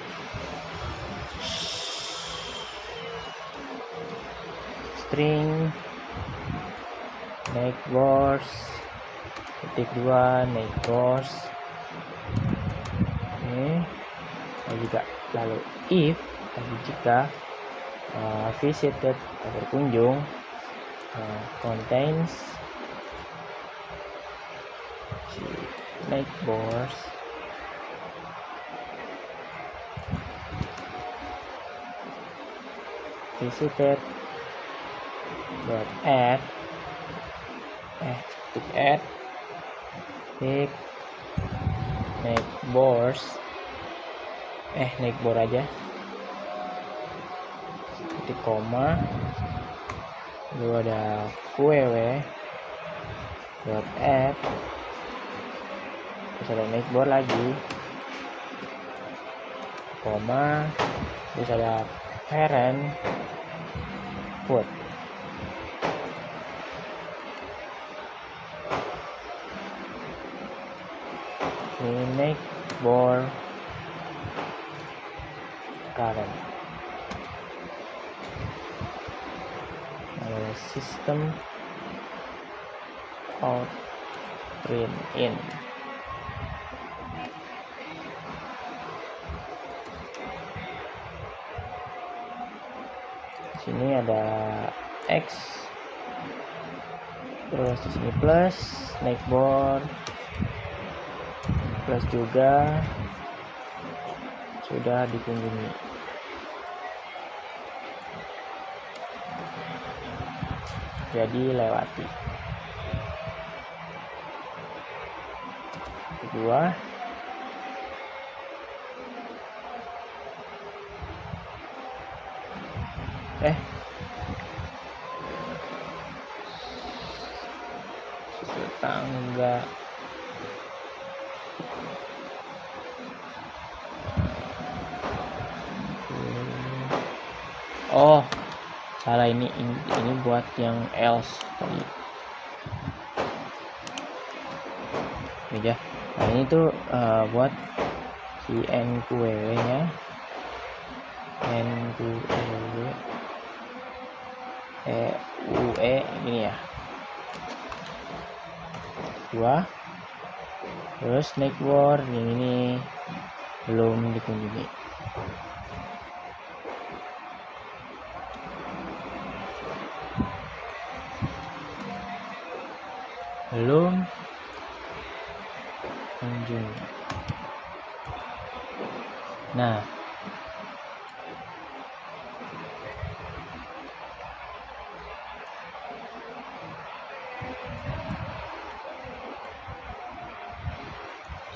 string neighbors titik 2 neighbors ini juga. Lalu if tadi jika visited atau berkunjung contains neighbors visited dot add tick neighbors neighbor aja titik koma, lalu ada qw dot add, terus ada neighbor lagi koma, terus ada parent put. Ini neighbor current. System out print in. Sini ada X, terus di sini plus neighbor plus juga sudah dikunjungi. Jadi lewati. Kedua, tangga oh salah, ini buat yang else tadi ya. Nah ini tuh buat si NQW nya, NQW UE ini ya. Dua, terus Snake War yang ini belum dikunjungi. Belum kunjungi. Nah,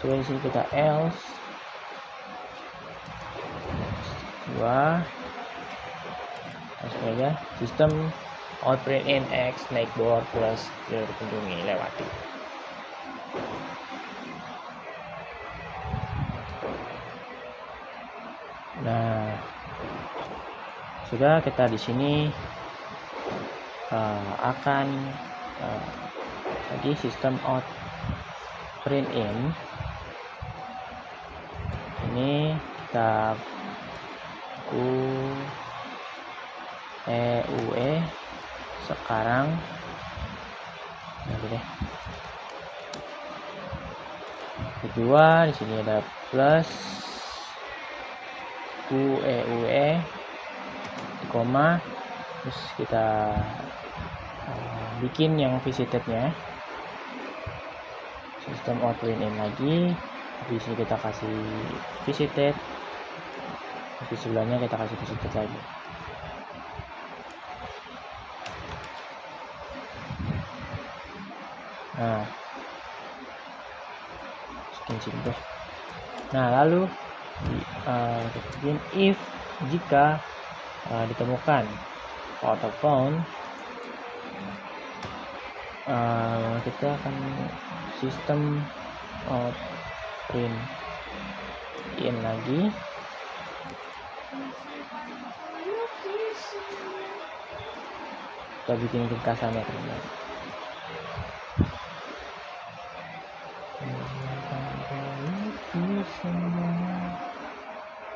di sini kita else dua, langsung aja sistem outprint in X Snake Board plus dikunjungi, lewati. Nah, sudah, kita di sini akan lagi sistem out print in. Ini kita UE sekarang deh. Kedua, di sini ada plus UE koma, terus kita bikin yang visitednya, sistem outprint in lagi. Di sini kita kasih visited, di sebelahnya kita kasih visited lagi. Nah, sekian simple. Nah, lalu bikin if jika ditemukan atau found, kita akan sistem print in lagi. Kita bikin ringkasannya teman-teman.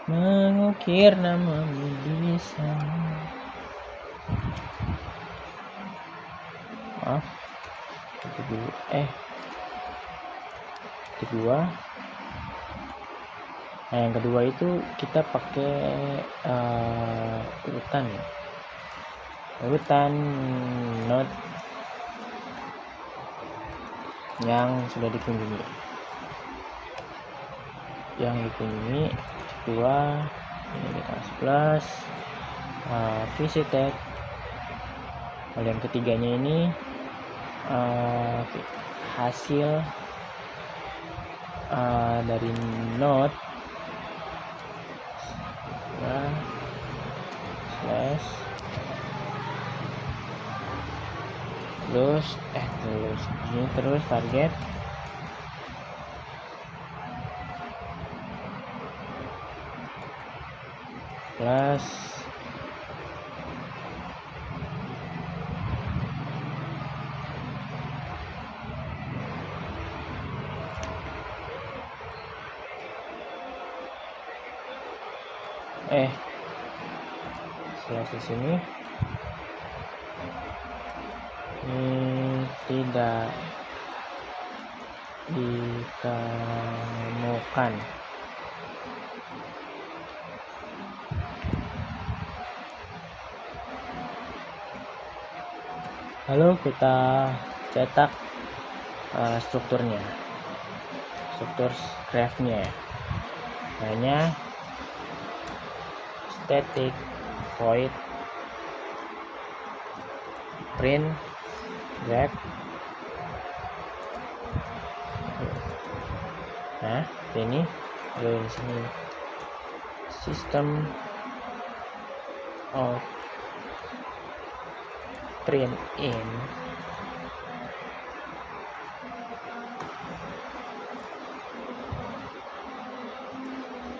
Mengukir nama di sana. Maaf. Kedua. Nah, yang kedua itu kita pakai urutan ya. Urutan node yang sudah dikunjungi. Yang dikunjungi kedua ini plus visited. Lalu yang ketiganya ini hasil dari node slash terus target plus di sini ini tidak ditemukan. Lalu kita cetak strukturnya, struktur graphnya. Hanya static void print graph. Nah, ini lalu di sini system of print in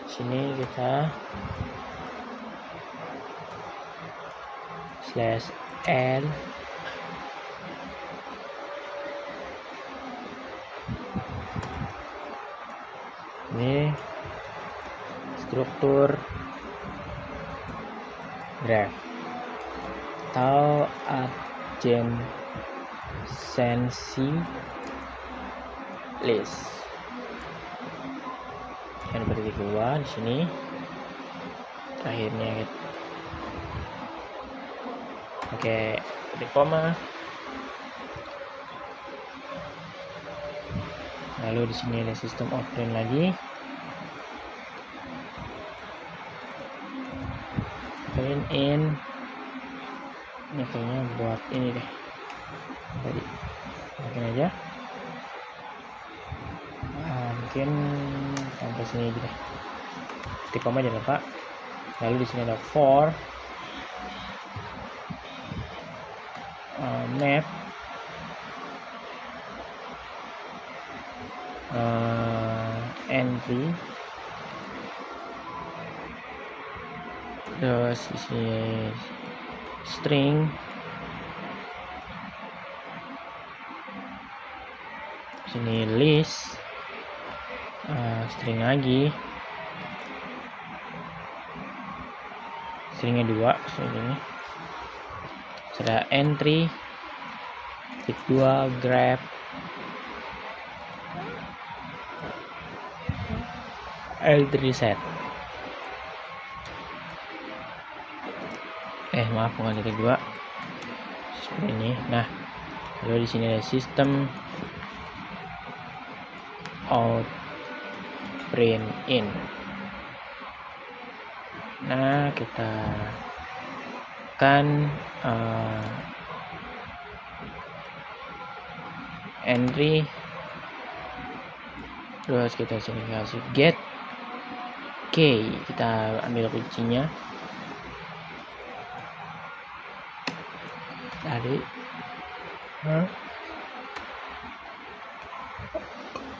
sini kita /n ini struktur graph atau adjacency list. Dan berarti dua di sini terakhirnya gitu. Oke, di koma. Lalu di sini ada system of print lagi. Print in. Ini kayaknya buat ini deh. Tadi mungkin aja. Mungkin sampai sini aja deh. Ketik koma jangan lupa. Lalu di sini ada for map entry, terus di sini string, sini list, string lagi, stringnya 2, ini sudah entry titik 2 graph L3 set. Maaf, bukan titik 2 seperti ini. Nah, lalu di sini ada system out print in. Nah, kita akan entry, terus kita sini kasih get key, kita ambil kuncinya tadi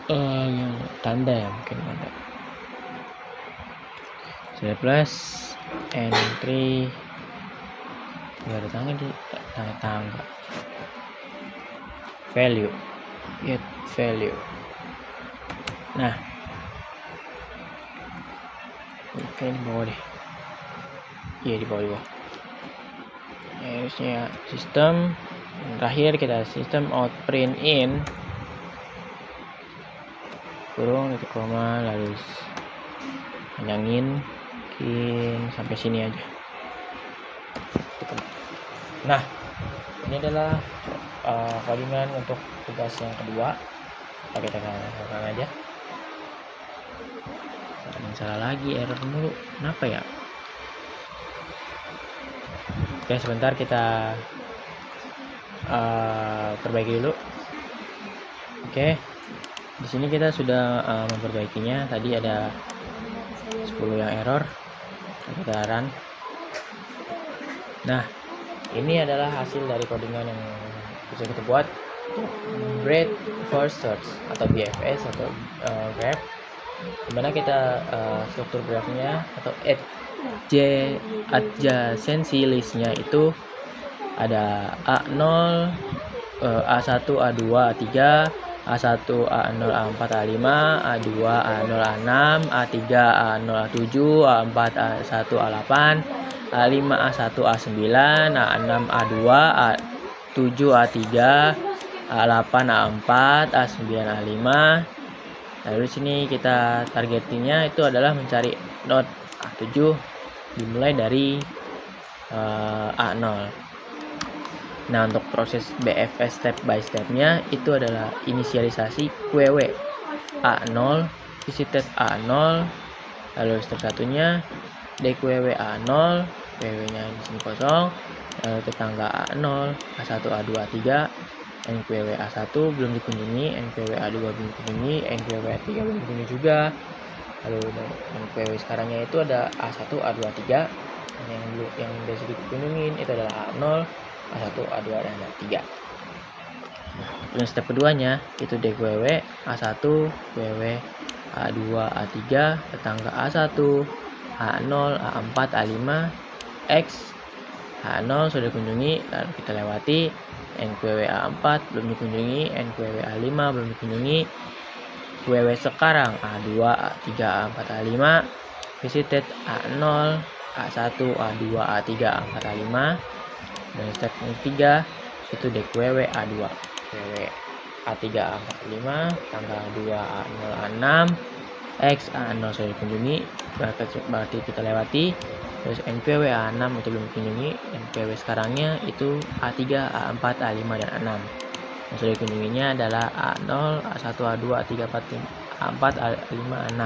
yang tanda ya, mungkin ada sudah plus entry, nggak ada tangga di tangga value, get value. Nah, oke, di bawah deh, iya di bawah harusnya sistem. Terakhir kita sistem out print in kurung titik koma, lalu panjangin mungkin sampai sini aja. Nah, ini adalah codingan untuk tugas yang kedua. Kita lakukan aja. Yang salah lagi, error mulu, kenapa ya? Oke, sebentar kita perbaiki dulu. Oke, di sini kita sudah memperbaikinya. Tadi ada 10 yang error, kita run. Nah, ini adalah hasil dari codingan yang bisa kita buat breadth first search atau BFS atau graph, dimana kita struktur graphnya atau adjacency listnya itu ada A0, A1, A2, A3, A1, A0, A4, A5, A2, A0, A6, A3, A0, A7, A4, A1, A8, A5, A1, A9, A6, A2, A7, A3, A8, A4, A9, A5. Lalu di sini kita targetingnya itu adalah mencari node A7 dimulai dari A0. Nah, untuk proses BFS step by stepnya itu adalah inisialisasi QW A0, visited A0, lalu step satunya DQW A0, WW nya di sini kosong, lalu tetangga A0, A1, A2, A3, NQW A1 belum dikunjungi, NQW A2 belum dikunjungi, NQW A3 belum dikunjungi juga. Lalu NQW sekarangnya itu ada A1, A2, A3, yang sudah dikunjungin itu adalah A0, A1, A2, dan A3. Terus step keduanya itu DQW A1, QW A2, A3, tetangga A1, A0, A4, A5, X, A0 sudah dikunjungi, lalu kita lewati. NQW A4 belum dikunjungi, NQW A5 belum dikunjungi, QW sekarang A2, A3, A4, A5, visited A0, A1, A2, A3, A4, A5. Dan step ketiga itu DQW A2, QW A3, A4, A5, tanggal 2, A0, A6, X, A0 sudah dikunjungi, berarti kita lewati. Terus NQW A6 itu belum dikunjungi, NQW sekarangnya itu A3, A4, A5, dan A6. Yang sudah dikunjunginya adalah A0, A1, A2, A3, A4, A5, A6.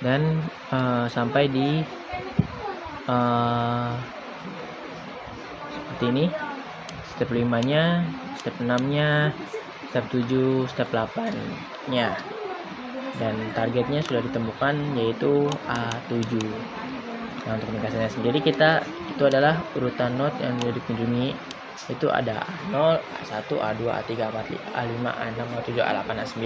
Dan sampai di seperti ini, step 5 nya, step 6 nya, step 7, step 8 nya, dan targetnya sudah ditemukan yaitu A7. Nah, untuk ringkasannya sendiri itu adalah urutan node yang sudah dikunjungi, itu ada A0, A1, A2, A3, A4, A5, A6, A7, A8, A9,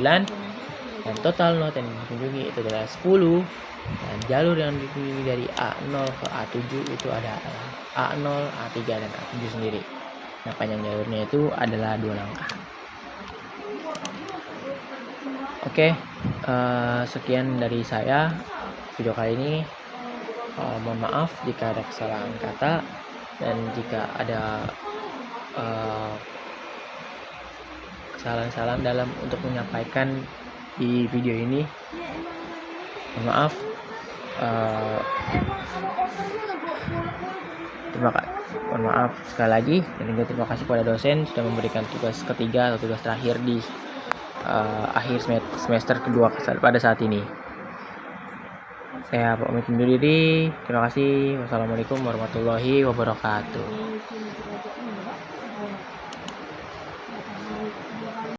dan total node yang dikunjungi itu adalah 10. Dan jalur yang dikunjungi dari A0 ke A7 itu ada A0, A3, dan A7 sendiri. Nah, panjang jalurnya itu adalah 2 langkah. Oke, sekian dari saya video kali ini. Mohon maaf jika ada kesalahan kata dan jika ada kesalahan-kesalahan dalam untuk menyampaikan di video ini. Mohon maaf. Mohon maaf sekali lagi, dan juga terima kasih kepada dosen sudah memberikan tugas ketiga atau tugas terakhir di akhir semester kedua pada saat ini. Saya pamit undur diri. Terima kasih. Wassalamualaikum warahmatullahi wabarakatuh.